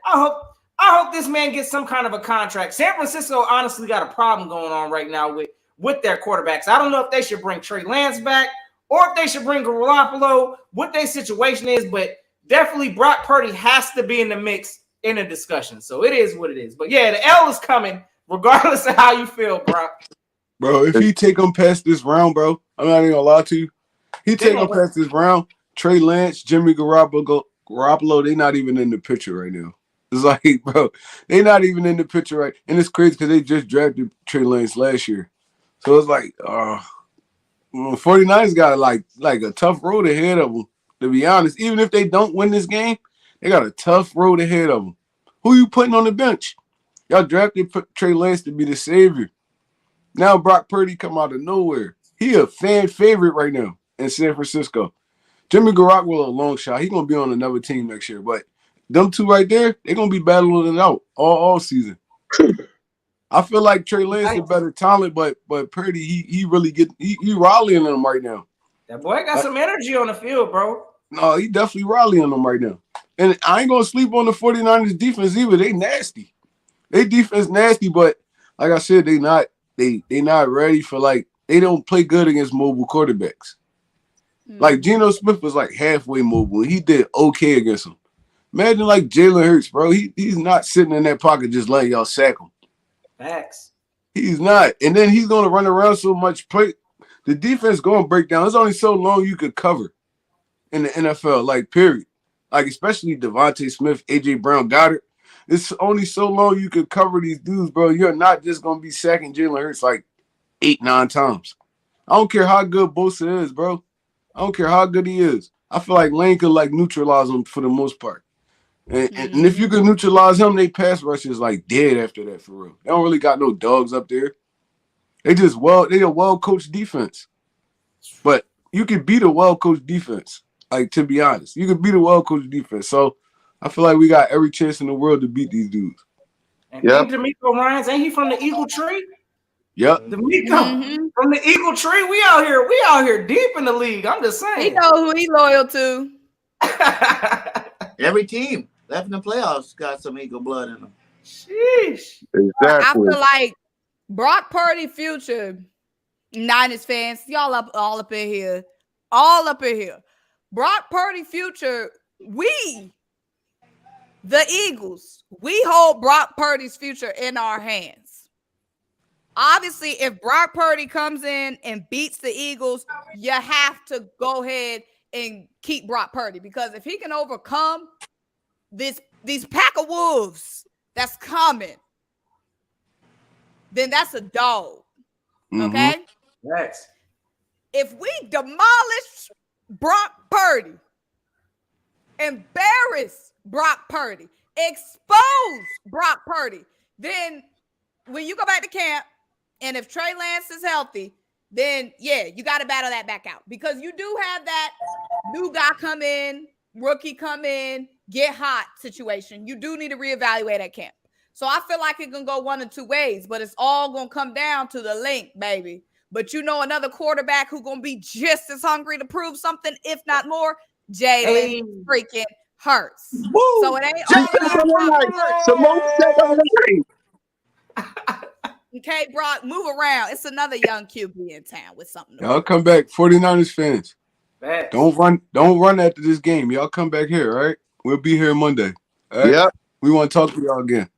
hope this man gets some kind of a contract. San Francisco honestly got a problem going on right now with their quarterbacks. I don't know if they should bring Trey Lance back or if they should bring Garoppolo, what their situation is, but definitely Brock Purdy has to be in the mix in a discussion. So it is what it is. But yeah, the L is coming regardless of how you feel, bro. Bro, if he take them past this round, bro, I'm not even gonna lie to you. He They take gonna them past this round. Trey Lance, Jimmy Garoppolo, they not even in the picture right now. It's like, bro, they not even in the picture right. And it's crazy because they just drafted Trey Lance last year. So it's like, 49ers got like a tough road ahead of them, to be honest. Even if they don't win this game, they got a tough road ahead of them. Who you putting on the bench? Y'all drafted Trey Lance to be the savior. Now Brock Purdy come out of nowhere. He a fan favorite right now in San Francisco. Jimmy Garoppolo a long shot. He gonna be on another team next year. But them two right there, they gonna be battling it out all season. I feel like Trey Lance is better talent, but Purdy he really he rallying them right now. That boy got some energy on the field, bro. No, he definitely rallying them right now. And I ain't gonna sleep on the 49ers defense either. They nasty. They defense nasty, but like I said, they not ready for they don't play good against mobile quarterbacks. Like Geno Smith was like halfway mobile and he did okay against him. Imagine like Jalen Hurts, bro. He's not sitting in that pocket just letting y'all sack him. Facts. He's not. And then he's gonna run around so much play. The defense gonna break down. It's only so long you could cover in the NFL, like period. Like especially Devontae Smith, AJ Brown, Goddard. It's only so long you could cover these dudes, bro. You're not just gonna be sacking Jalen Hurts like 8-9 times. I don't care how good Bosa is, bro. I don't care how good he is. I feel like Lane could like neutralize him for the most part. And if you could neutralize him, they pass rush is like dead after that for real. They don't really got no dogs up there. They a well-coached defense. But you can beat a well-coached defense. Like, to be honest. You can beat a well-coached defense. So I feel like we got every chance in the world to beat these dudes. And DeMeco Ryans, ain't he from the Eagle Tree? Yep. DeMeco from the Eagle Tree. We out here deep in the league. I'm just saying. He know who he loyal to. Every team left in the playoffs got some Eagle blood in them. Sheesh. Exactly. I feel like Brock Purdy future, Niners fans, y'all all up in here. Brock Purdy future, we, the Eagles, we hold Brock Purdy's future in our hands. Obviously, if Brock Purdy comes in and beats the Eagles, you have to go ahead and keep Brock Purdy, because if he can overcome these pack of wolves that's coming, then that's a dog. Okay? Yes. If we demolish Brock Purdy, embarrass Brock Purdy, expose Brock Purdy, then when you go back to camp, and if Trey Lance is healthy, then yeah, you got to battle that back out, because you do have that new guy come in, rookie come in, get hot situation. You do need to reevaluate at camp. So I feel like it can go one of two ways, but it's all going to come down to the link, baby. But you know another quarterback who's going to be just as hungry to prove something, if not more, Jalen freaking Hurts. Woo! So it ain't all about Simone said on the line. okay, Brock, move around. It's another young QB in town with something. Y'all come back, 49ers fans. Facts. Don't run after this game. Y'all come back here, all right? We'll be here Monday. All right? Yep. We want to talk to y'all again.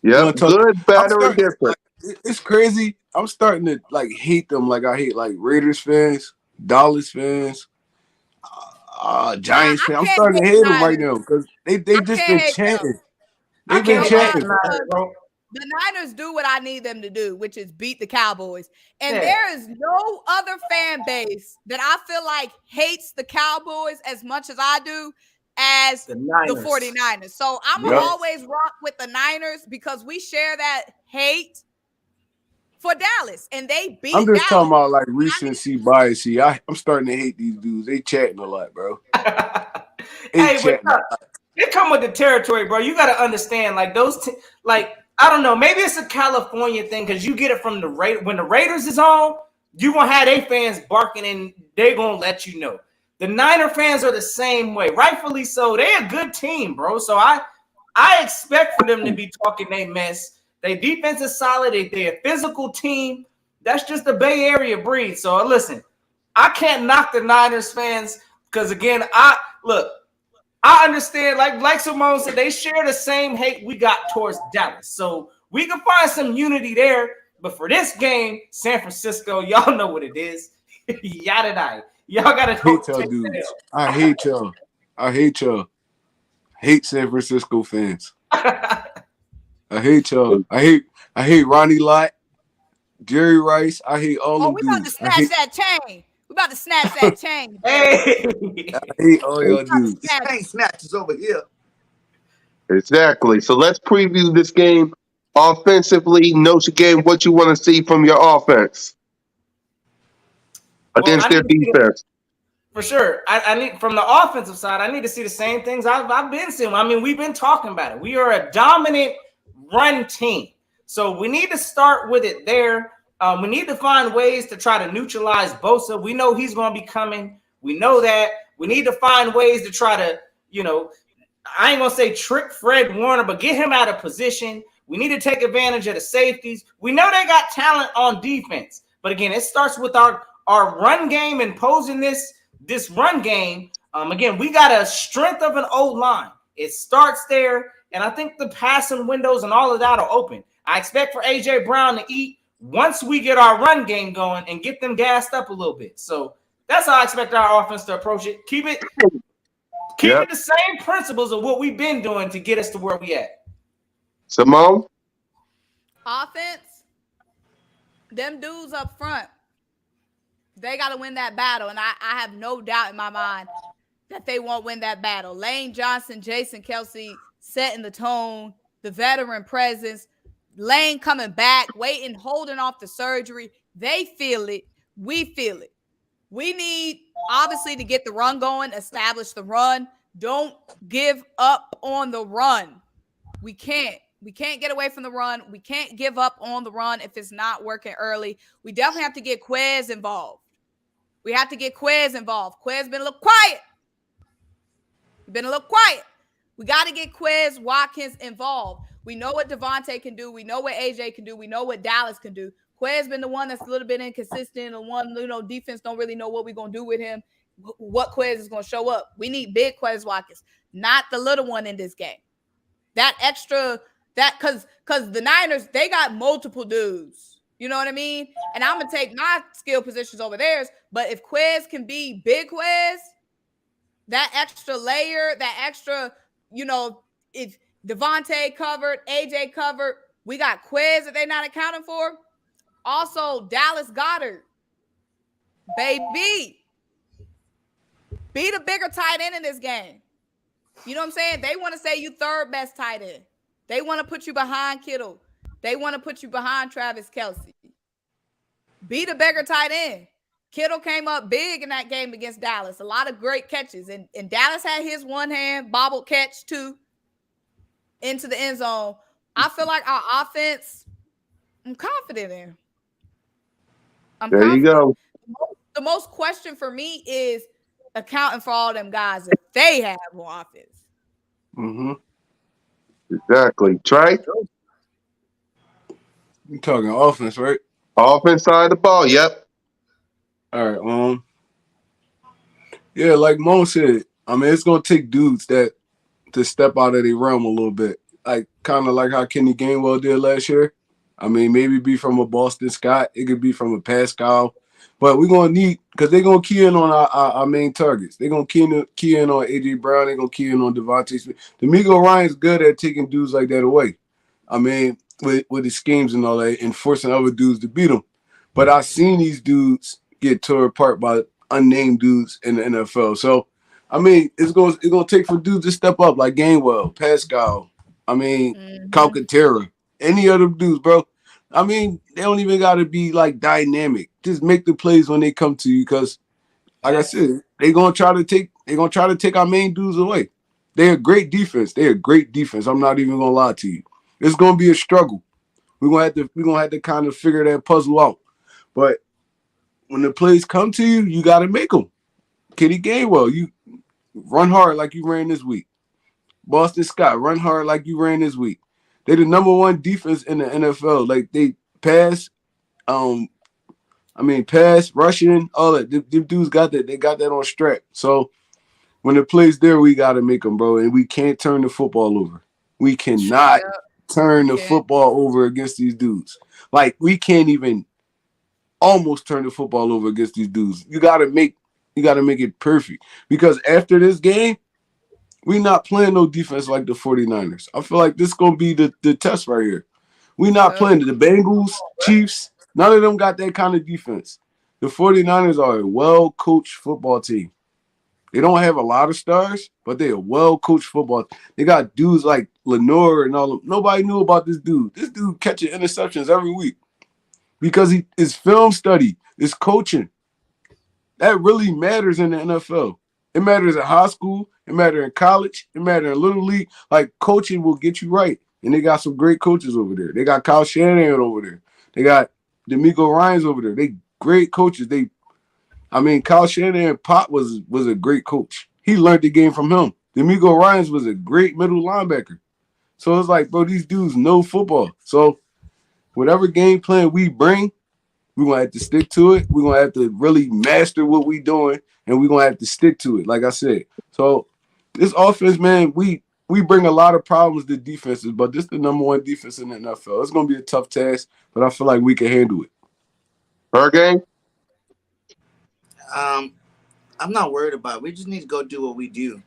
Yep. Good, better, or different. It's crazy. I'm starting to hate them like I hate Raiders fans, Dallas fans, Giants fans. I'm starting to hate them right now because they just been chanting. They've been chanting. The Niners do what I need them to do, which is beat the Cowboys. And there is no other fan base that I feel like hates the Cowboys as much as I do as the 49ers. So I'm going to always rock with the Niners because we share that hate for Dallas. And they beat I'm just Dallas. talking about recency bias. See, I'm starting to hate these dudes. They chatting a lot, bro. Hey, but they come with the territory, bro. You got to understand, those I don't know. Maybe it's a California thing because you get it from the when the Raiders is on, you gonna have their fans barking and they gonna let you know. The Niner fans are the same way, rightfully so. They're a good team, bro. So I expect for them to be talking they mess. Their defense is solid. They're a physical team. That's just the Bay Area breed. So listen, I can't knock the Niners fans because again, I understand, like Simone said, they share the same hate we got towards Dallas. So We can find some unity there. But for this game, San Francisco, y'all know what it is. Yada die. Y'all gotta Hate y'all dudes. I hate y'all. I hate y'all. Hate San Francisco fans. I hate y'all. I hate Ronnie Lott, Jerry Rice. I hate all them we about to dudes. snatch that chain. We about to snatch that chain. Hey. I hate all y'all dudes. Chain snatches over here. Exactly. So let's preview this game offensively. Notre Dame, what you want to see from your offense against their defense. For sure. I need, from the offensive side, I need to see the same things I've been seeing. I mean, we've been talking about it. We are a dominant run team. So we need to start with it there. We need to find ways to try to neutralize B.O.B.S. We know he's going to be coming. We know that. We need to find ways to try to, I ain't going to say trick Fred Warner, but get him out of position. We need to take advantage of the safeties. We know they got talent on defense. But again, it starts with our run game and posing this run game. Again, we got a strength of an O-line. It starts there, and I think the passing windows and all of that are open. I expect for A.J. Brown to eat once we get our run game going and get them gassed up a little bit. So that's how I expect our offense to approach it. Keep it the same principles of what we've been doing to get us to where we at. Simone? Offense, them dudes up front, they got to win that battle. And I have no doubt in my mind that they won't win that battle. Lane Johnson, Jason Kelsey setting the tone, the veteran presence, Lane coming back, waiting, holding off the surgery. They feel it. We feel it. We need, obviously, to get the run going, establish the run. Don't give up on the run. We can't. We can't get away from the run. We can't give up on the run if it's not working early. We definitely have to get Quez involved. We have to get Quez involved. Quez been a little quiet. We got to get Quez Watkins involved. We know what Devontae can do. We know what AJ can do. We know what Dallas can do. Quez been the one that's a little bit inconsistent. The one, defense don't really know what we're going to do with him, what Quez is going to show up. We need big Quez Watkins, not the little one in this game. That extra, because the Niners, they got multiple dudes. You know what I mean? And I'm going to take my skill positions over theirs. But if Quez can be big Quez, that extra layer, that extra, if Devontae covered, AJ covered, we got Quez that they're not accounting for. Also, Dallas Goedert. Baby. Be the bigger tight end in this game. You know what I'm saying? They want to say you third best tight end. They want to put you behind Kittle. They want to put you behind Travis Kelce. Be the bigger tight end. Kittle came up big in that game against Dallas. A lot of great catches. And Dallas had his one-hand bobbled catch, too, into the end zone. I feel like our offense, I'm confident in. There you go. The most question for me is accounting for all them guys that they have on offense. Mm-hmm. Exactly. Trey? You talking offense, right? Offense side of the ball, yep. All right. Yeah, like Mo said, I mean, it's gonna take dudes to step out of their realm a little bit. Like kind of like how Kenny Gainwell did last year. I mean, maybe be from a Boston Scott, it could be from a Pascal. But we're gonna need, because they're gonna key in on our main targets. They're gonna key in on AJ Brown, they're gonna key in on Devontae Smith. D'Amico Ryan's good at taking dudes like that away. I mean, with his schemes and all that, and forcing other dudes to beat them. But I've seen these dudes get torn apart by unnamed dudes in the NFL. So, I mean, it's gonna take for dudes to step up, like Gainwell, Pascal. I mean, Calcaterra, any other dudes, bro. I mean, they don't even got to be like dynamic. Just make the plays when they come to you, because, like I said, they're gonna try to take our main dudes away. They're a great defense. I'm not even gonna lie to you. It's gonna be a struggle. We're gonna have to kind of figure that puzzle out. But when the plays come to you, you got to make them. Kenny Gainwell, you run hard like you ran this week. Boston Scott, run hard like you ran this week. They're the number one defense in the NFL. Like, they pass, pass, rushing, all that. Them dudes got that. They got that on strap. So when the play's there, we got to make them, bro. And we can't turn the football over. We cannot turn the football over against these dudes. Like we can't even almost turn the football over against these dudes. You gotta make it perfect. Because after this game, we not playing no defense like the 49ers. I feel like this is gonna be the test right here. We not playing the Bengals, Chiefs. None of them got that kind of defense. The 49ers are a well-coached football team. They don't have a lot of stars, but they're a well-coached football. They got dudes like Lenore and all of them. Nobody knew about this dude. This dude catching interceptions every week because he is film study, is coaching. That really matters in the NFL. It matters in high school. It matters in college. It matters in little league. Like coaching will get you right. And they got some great coaches over there. They got Kyle Shanahan over there. They got D'Amico Ryans over there. They great coaches. Kyle Shanahan Pop was a great coach. He learned the game from him. D'Amico Ryans was a great middle linebacker. So it's like, bro, these dudes know football. So whatever game plan we bring, we're going to have to stick to it. We're going to have to really master what we're doing, and we're going to have to stick to it, like I said. So this offense, man, we bring a lot of problems to defenses, but this is the number one defense in the NFL. It's going to be a tough task, but I feel like we can handle it. Hurricane? I'm not worried about it. We just need to go do what we do.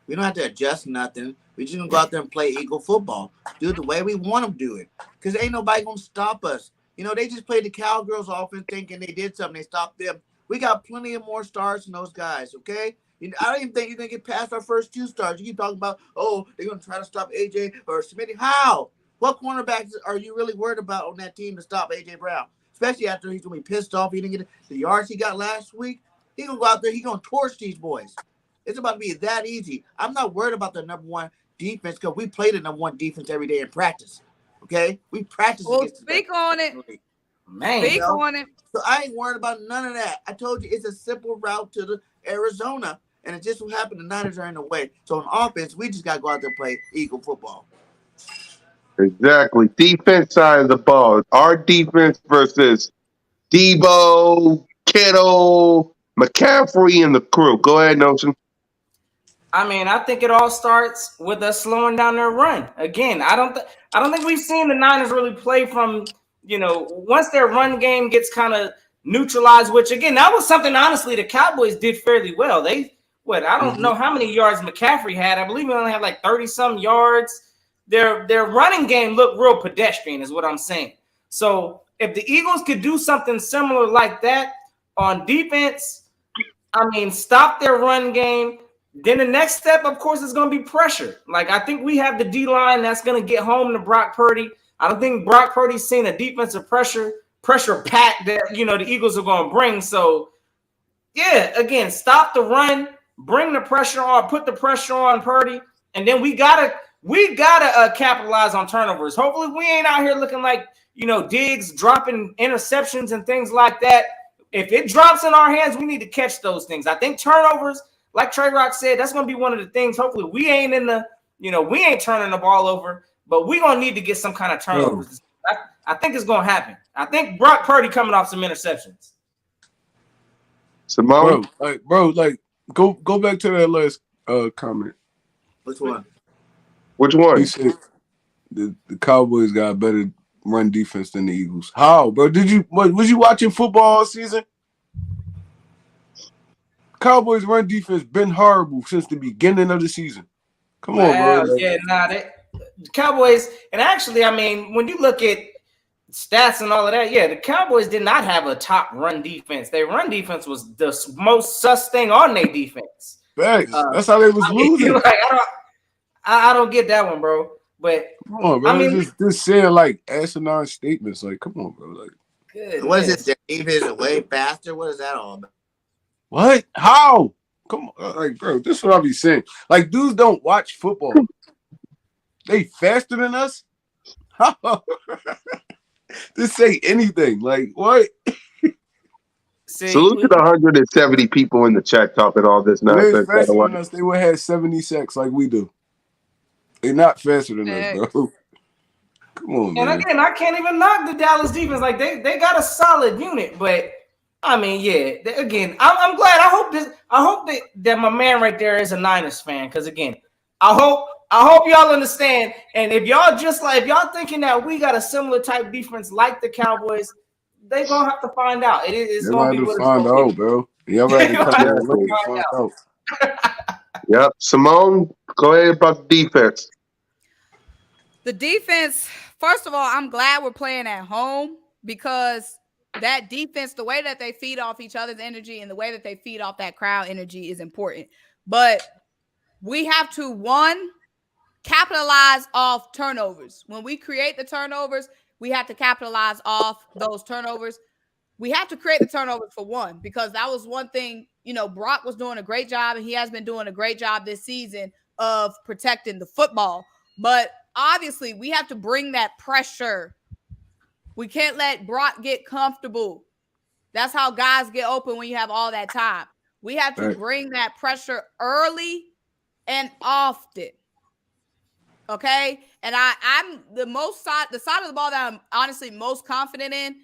We don't have to adjust nothing. We just gonna go out there and play Eagle football. Do it the way we want them to do it. Because ain't nobody gonna stop us. You know, they just played the Cowgirls offense thinking they did something. They stopped them. We got plenty of more stars than those guys, okay? I don't even think you're going to get past our first 2 stars. You keep talking about, oh, they're going to try to stop A.J. or Smitty. How? What cornerbacks are you really worried about on that team to stop A.J. Brown? Especially after he's going to be pissed off. He didn't get the yards he got last week. He's going to go out there. He's going to torch these boys. It's about to be that easy. I'm not worried about the number one defense because we play the number one defense every day in practice, okay? We practice against speak on it. Man, speak on it. So I ain't worried about none of that. I told you it's a simple route to the Arizona, and it just will happen. The Niners are in the way. So on offense, we just got to go out there and play Eagle football. Exactly. Defense side of the ball. Our defense versus Debo, Kittle, McCaffrey, and the crew. Go ahead, Notion. I mean, I think it all starts with us slowing down their run. Again, I don't think we've seen the Niners really play from, once their run game gets kind of neutralized, which again, that was something honestly the Cowboys did fairly well. I don't know how many yards McCaffrey had. I believe he only had like 30-some yards. Their running game looked real pedestrian, is what I'm saying. So if the Eagles could do something similar like that on defense, I mean, stop their run game. Then the next step, of course, is going to be pressure. Like, I think we have the D-line that's going to get home to Brock Purdy. I don't think Brock Purdy's seen a defensive pressure pack that, the Eagles are going to bring. So, yeah, again, stop the run, bring the pressure on, put the pressure on Purdy, and then we gotta capitalize on turnovers. Hopefully we ain't out here looking like, Diggs dropping interceptions and things like that. If it drops in our hands, we need to catch those things. I think turnovers, like Trey Rock said, that's going to be one of the things. Hopefully we ain't we ain't turning the ball over, but we're going to need to get some kind of turnovers. I think it's going to happen. I think Brock Purdy coming off some interceptions. Simone? Bro, go back to that last comment. Which one? Which one? He said the Cowboys got a better run defense than the Eagles. How, bro? Was you watching football all season? Cowboys run defense been horrible since the beginning of the season. Come on, bro. Yeah, the Cowboys, and actually, I mean, when you look at stats and all of that, the Cowboys did not have a top run defense. Their run defense was the most sus thing on their defense. Facts. That's how they was losing. I don't get that one, bro. But come on, bro. I mean, just saying like asinine statements. Like, come on, bro. Like, what is it? David is way faster. What is that all about? What? How? Come on, like, bro. This is what I be saying. Like, dudes don't watch football. They faster than us. Just say anything. Like, what? Salute to the 170 people in the chat talking all this nonsense. If they faster than us, they would have 70 sacks like we do. They're not faster than us, bro. Come on, man. And again, I can't even knock the Dallas defense. Like, they got a solid unit, but I mean, again, I'm glad. I hope that my man right there is a Niners fan, because again, I hope I hope y'all understand. And if y'all thinking that we got a similar type defense like the Cowboys, they gonna have to find out. It's You're gonna gonna be have to what it's find gonna be. out, bro. Y'all gonna have to come here and look Exactly. and find out. Yep. Simone, go ahead about the defense. The defense, first of all, I'm glad we're playing at home because that defense, the way that they feed off each other's energy and the way that they feed off that crowd energy is important. But we have to, one, capitalize off turnovers. When we create the turnovers, we have to capitalize off those turnovers. We have to create the turnovers for one, because that was one thing, Brock was doing a great job and he has been doing a great job this season of protecting the football. But obviously, we have to bring that pressure. We can't let Brock get comfortable. That's how guys get open when you have all that time. We have to Right. bring that pressure early and often. Okay. And I'm the side of the ball that I'm honestly most confident in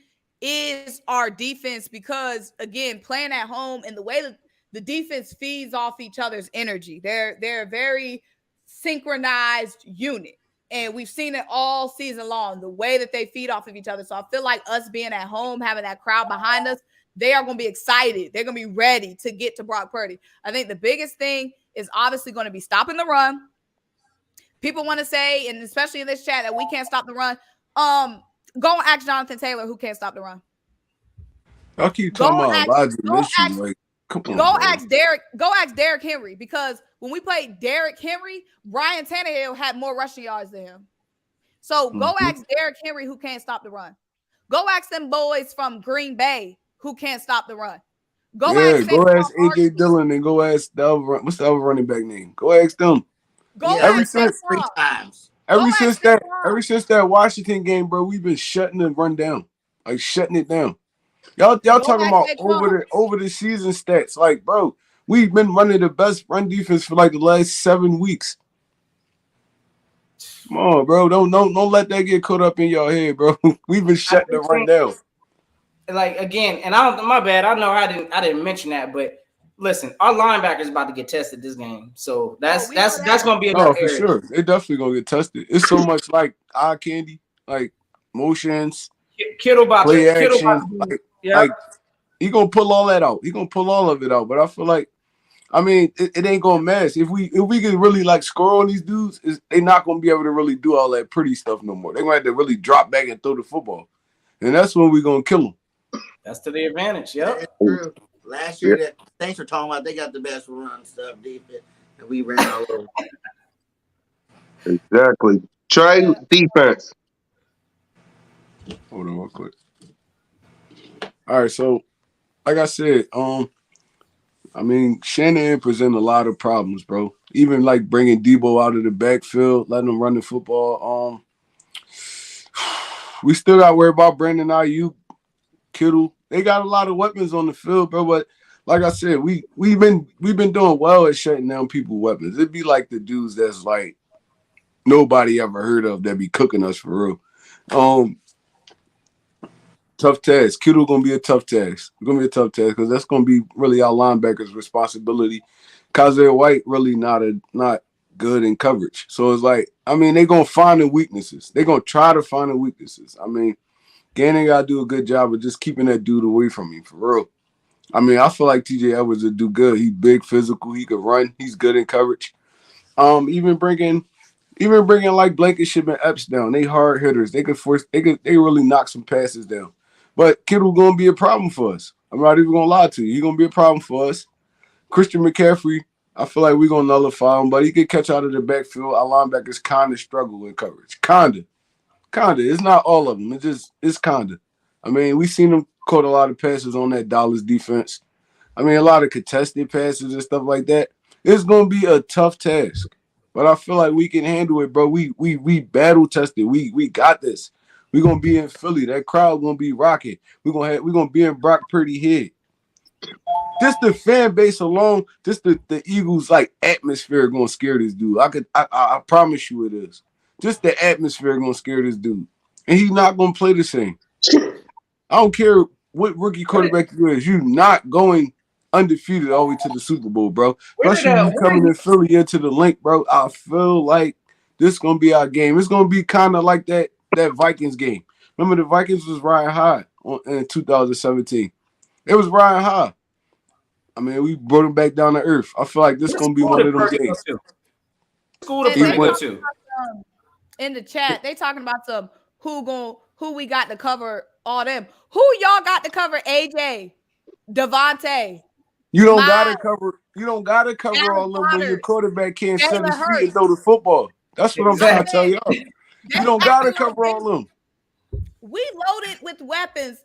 is our defense, because again, playing at home and the way that the defense feeds off each other's energy, they're a very synchronized unit. And we've seen it all season long, the way that they feed off of each other. So I feel like us being at home, having that crowd behind us, they are going to be excited. They're going to be ready to get to Brock Purdy. I think the biggest thing is obviously going to be stopping the run. People want to say, and especially in this chat, that we can't stop the run. Go and ask Jonathan Taylor who can't stop the run. Y'all keep talking about Elijah Mitchell. Like, come on, Go bro. ask Derrick Henry, because when we played Derrick Henry, Ryan Tannehill had more rushing yards than him. So go ask Derrick Henry who can't stop the run. Go ask them boys from Green Bay who can't stop the run. Go ask AJ Dillon and go ask what's the other running back name? Go ask them. Ever since 3 times. Ever since that Washington game, bro, we've been shutting the run down. Like shutting it down. Y'all talking about over the season stats. Like, bro, we've been running the best run defense for like the last 7 weeks. Come on, bro. Don't let that get caught up in your head, bro. We've been shutting the run down. Like again, and my bad. I know I didn't mention that, but listen, our linebackers about to get tested this game, so that's gonna be another area. Sure. They're definitely gonna get tested. It's so much like eye candy, like motions, Kittle play action. Like he gonna pull all that out. He gonna pull all of it out. But I feel like, I mean, it ain't gonna matter if we can really like score on these dudes. They not gonna be able to really do all that pretty stuff no more. They're gonna have to really drop back and throw the football, and that's when we gonna kill them. That's to the advantage. Yep. It's true. Last year, that thanks for talking about, they got the best run stuff defense, and we ran all over. Exactly. Trey, defense. Hold on real quick. All right, so like I said, I mean, Shanahan present a lot of problems, bro. Even like bringing Debo out of the backfield, letting him run the football. We still got to worry about Brandon Ayuk, Kittle. They got a lot of weapons on the field, bro. But like I said, we've been doing well at shutting down people's weapons. It'd be like the dudes that's like nobody ever heard of that be cooking us for real. Tough task. Kittle gonna be a tough task. It's gonna be a tough task because that's gonna be really our linebackers' responsibility. Kaiser White really not good in coverage. So it's like, I mean, they're gonna find the weaknesses. They're gonna try to find the weaknesses. I mean, Gannon gotta do a good job of just keeping that dude away from me, for real. I mean, I feel like TJ Edwards would do good. He's big, physical, he could run, he's good in coverage. Even bringing like Blankenship and Epps down. They hard hitters. They really knock some passes down. But Kittle gonna be a problem for us. I'm not even gonna lie to you. He's gonna be a problem for us. Christian McCaffrey, I feel like we're gonna nullify him, but he could catch out of the backfield. Our linebackers kind of struggle in coverage. Kinda. It's not all of them. It's kinda. I mean, we seen them caught a lot of passes on that Dallas defense. I mean, a lot of contested passes and stuff like that. It's gonna be a tough task. But I feel like we can handle it, bro. We battle tested. We got this. We're gonna be in Philly. That crowd gonna be rocking. We're gonna be in Brock Purdy head. Just the fan base alone, just the Eagles like atmosphere gonna scare this dude. I promise you it is. Just the atmosphere gonna scare this dude. And he's not gonna play the same. I don't care what rookie quarterback you is. You're not going undefeated all the way to the Super Bowl, bro. Where Especially did when you coming in Philly into the link, bro. I feel like this is gonna be our game. It's gonna be kind of like that Vikings game. Remember the Vikings was riding high in 2017. It was riding high. I mean, we brought them back down to earth. I feel like this is gonna be one of them games. School to Purdy go to? In the chat, they talking about some who we got to cover all them. Who y'all got to cover? AJ, Devontae. You don't gotta cover. You don't gotta cover Aaron all them when your Rodgers, quarterback can't set Jalen his feet Hurts. and throw the football. That's what I'm trying to tell y'all. You don't gotta Exactly. cover all them. We loaded with weapons.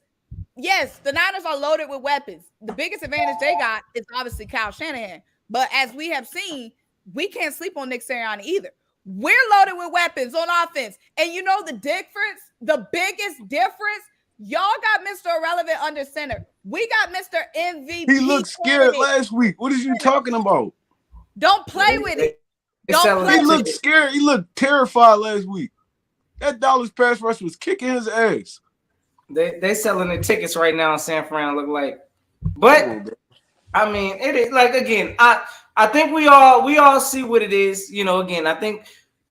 Yes, the Niners are loaded with weapons. The biggest advantage they got is obviously Kyle Shanahan. But as we have seen, we can't sleep on Nick Sirianni either. We're loaded with weapons on offense. And you know the difference, the biggest difference, y'all got Mr. Irrelevant under center. We got Mr. MVP. He looked scared last week. What is you talking about? Don't play with it. Don't play He looked scared. He looked terrified last week. That Dallas pass rush was kicking his ass. They selling the tickets right now in San Fran, look like. But I mean, it is like, again, I think we all see what it is. You know, again, I think,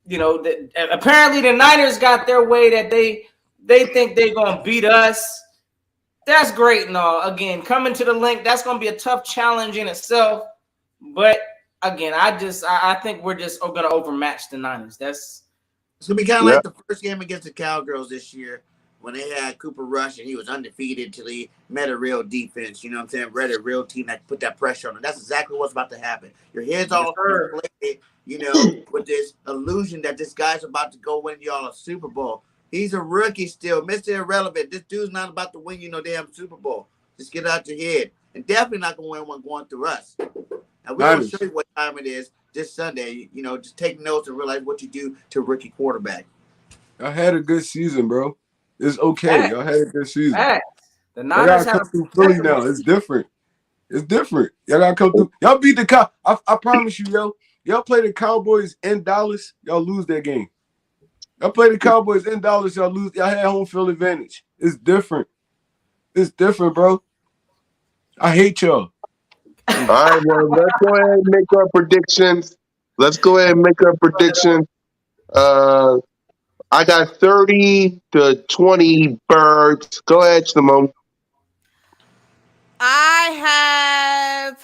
you know, that apparently the Niners got their way that they think they're gonna beat us. That's great and all. Again, coming to the link, that's gonna be a tough challenge in itself. But again, I think we're just gonna overmatch the Niners. It's gonna be kind of like the first game against the Cowgirls this year, when they had Cooper Rush and he was undefeated till he met a real defense, you know what I'm saying? Read a real team that put that pressure on him. That's exactly what's about to happen. Your head's all inflated, you know, with this illusion that this guy's about to go win y'all a Super Bowl. He's a rookie still, Mr. Irrelevant. This dude's not about to win you no damn Super Bowl. Just get it out your head. And definitely not going to win one going through us. And we're going to show you what time it is this Sunday. You know, just take notes and realize what you do to a rookie quarterback. I had a good season, bro. It's okay. Y'all had a good season. The Niners gotta come through Philly now. It's different. It's different. Y'all gotta come through. Y'all beat the Cow. I promise you, yo. Y'all play the Cowboys in Dallas. Y'all lose that game. Y'all play the Cowboys in Dallas. Y'all lose. Y'all had home field advantage. It's different. It's different, bro. I hate y'all. All right, well, let's go ahead and make our predictions. I got 30-20 Birds. Go ahead, Simone. I have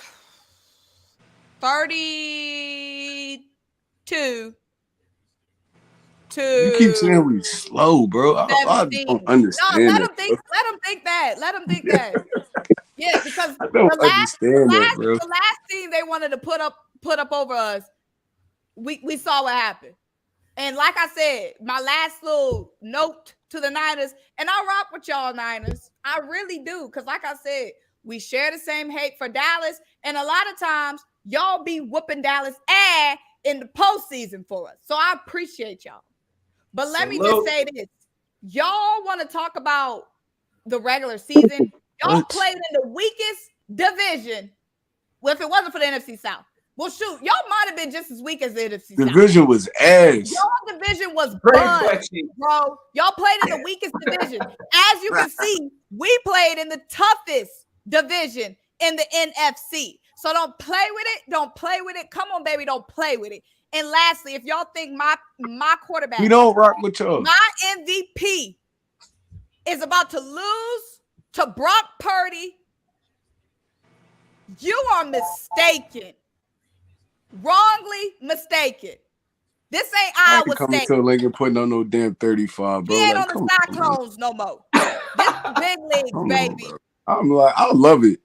32 to. You keep saying we slow, bro. I don't understand. No, let them think that. Yeah, because I don't understand that, bro. The last team they wanted to put up over us, we saw what happened. And like I said, my last little note to the Niners, and I rock with y'all Niners. I really do. Because like I said, we share the same hate for Dallas. And a lot of times, y'all be whooping Dallas ass in the postseason for us. So I appreciate y'all. But let me just say this. Y'all want to talk about the regular season. Y'all played in the weakest division. Well, if it wasn't for the NFC South. Well, shoot, y'all might have been just as weak as the NFC South. Division was ass. Y'all division was bad, bro. Y'all played in the weakest division. As you can see, we played in the toughest division in the NFC. So don't play with it. Don't play with it. Come on, baby. Don't play with it. And lastly, if y'all think my quarterback, we don't rock with y'all. My MVP is about to lose to Brock Purdy, you are mistaken. Wrongly mistaken. This ain't Iowa State. Coming to Lincoln putting on no damn 35, bro. He ain't on the Cyclones no more. This is big leagues, baby. I'm like, I love it.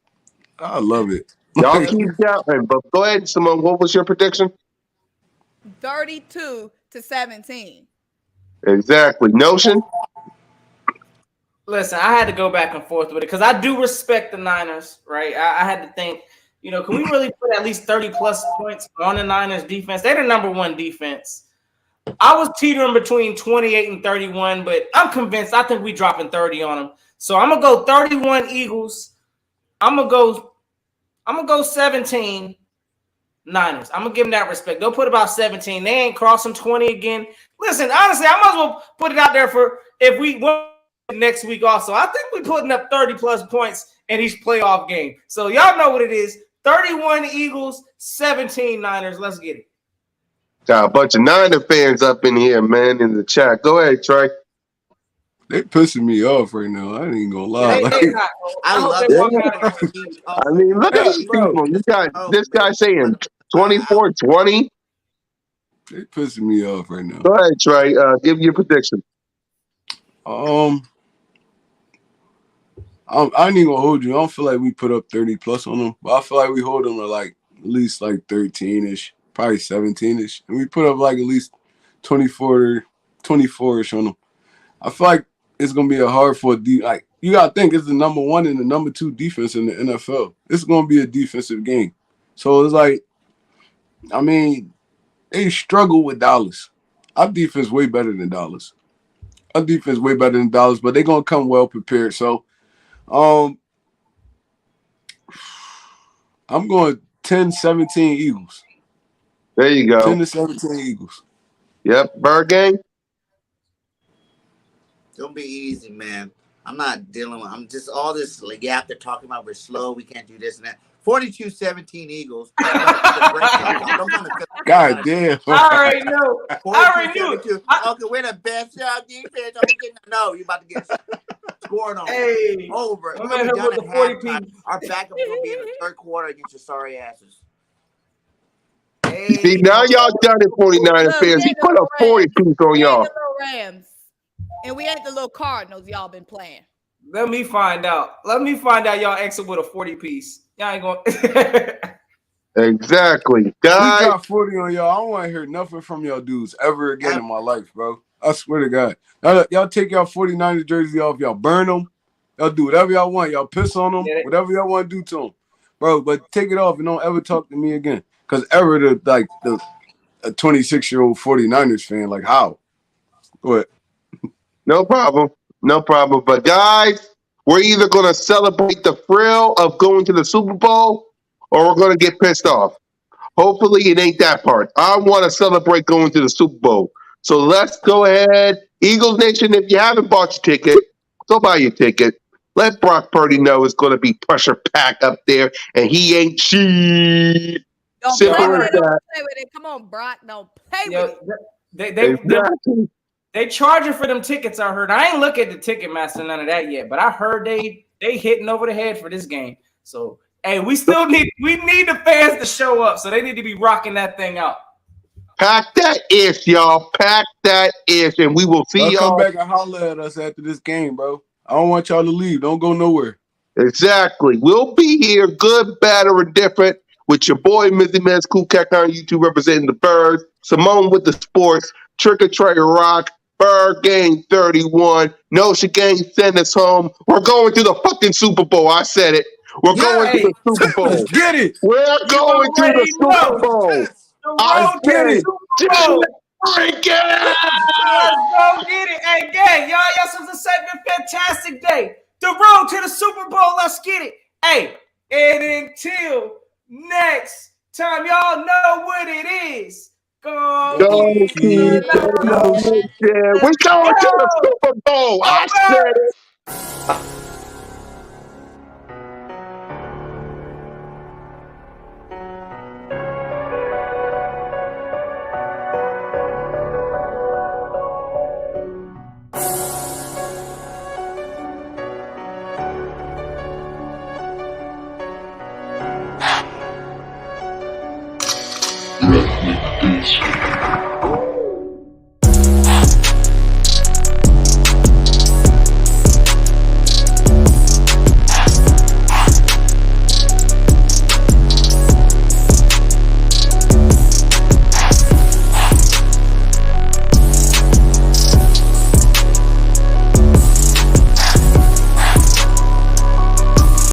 I love it. Y'all keep counting, but go ahead, Simone. What was your prediction? 32-17. Exactly. Notion? Listen, I had to go back and forth with it because I do respect the Niners, right? I had to think, you know, can we really put at least 30-plus points on the Niners defense? They're the number one defense. I was teetering between 28 and 31, but I'm convinced. I think we dropping 30 on them. So I'm gonna go 31 Eagles. I'm gonna go 17 Niners. I'm gonna give them that respect. They'll put about 17. They ain't crossing 20 again. Listen, honestly, I might as well put it out there for if we win next week also. I think we're putting up 30-plus points in each playoff game. So y'all know what it is. 31 Eagles, 17 Niners. Let's get it. Got a bunch of Niner fans up in here, man, in the chat. Go ahead, Trey. They pissing me off right now. I ain't even gonna lie. They not. I hope love they it. walk out of I mean, look at these people. You got this guy saying 24-20. They pissing me off right now. Go ahead, Trey. Give your prediction. I ain't even gonna hold you. I don't feel like we put up 30 plus on them, but I feel like we hold them to like at least like 13-ish, probably 17-ish. And we put up like at least 24-ish on them. I feel like it's gonna be a hard for like you gotta think it's the number 1 and the number 2 defense in the NFL. It's gonna be a defensive game. So it's like, I mean, they struggle with Dallas. Our defense way better than Dallas. Our defense way better than Dallas, but they're gonna come well prepared. So I'm going 10-17 Eagles. There you go. 10-17 Eagles. Yep, Bird Gang. It's gonna be easy, man. I'm not dealing with. I'm just all this like gap they're talking about. We're slow. We can't do this and that. 42-17 Eagles. God damn. I already know. I already knew it. Okay, we're the best defense. No, you about to get scored on. Hey, over. I'm We're in here done with at the 40 halftime. piece. Our backup will be in the third quarter against your sorry asses. Hey, See, now y'all done it, 49 Look, fans. we He ain't the put a little 40 Rams. piece on We ain't y'all. the little Rams. And we ain't the little Cardinals y'all been playing. Let me find out. Y'all exit with a 40 piece. Y'all ain't going. Exactly. We Guys, got 40 on y'all. I don't want to hear nothing from y'all dudes ever again in my life, bro. I swear to God. Y'all take y'all 49ers jersey off. Y'all burn them. Y'all do whatever y'all want. Y'all piss on them. Whatever y'all want to do to them. Bro, but take it off and don't ever talk to me again. Because ever a 26-year-old 49ers fan, like how? Go ahead. no problem. No problem. But guys, we're either going to celebrate the thrill of going to the Super Bowl or we're going to get pissed off. Hopefully it ain't that part. I want to celebrate going to the Super Bowl. So let's go ahead. Eagles Nation, if you haven't bought your ticket, go buy your ticket. Let Brock Purdy know it's going to be pressure packed up there and he ain't cheap. Don't Simple play as with it. Don't that. play with it. Come on, Brock. Don't play Yo, with it. Exactly. They charging for them tickets. I heard. I ain't look at the Ticketmaster, none of that yet. But I heard they hitting over the head for this game. So hey, we need the fans to show up. So they need to be rocking that thing out. Pack that ish, y'all. Pack that ish, and we will see Y'all y'all. come back and holler at us after this game, bro. I don't want y'all to leave. Don't go nowhere. Exactly. We'll be here, good, bad, or indifferent, with your boy, Mizzy Mez Cool Cat on YouTube representing the Birds, Simone with the sports, Trick or Treat Rock, Bird Gang 31, Notion Gang send us home. We're going to the fucking Super Bowl. I said it. We're going to the Super Bowl. Let's get it. We're going to the already Super know. Bowl. The I road to said the it. Super Bowl. Drink it. Let's go get it. Hey, gang, y'all have a fantastic day. The road to the Super Bowl. Let's get it. Hey, and until next time, y'all know what it is. Go Don't keep keep the it. love. We're going to the Super Bowl. I said it. Rest in peace.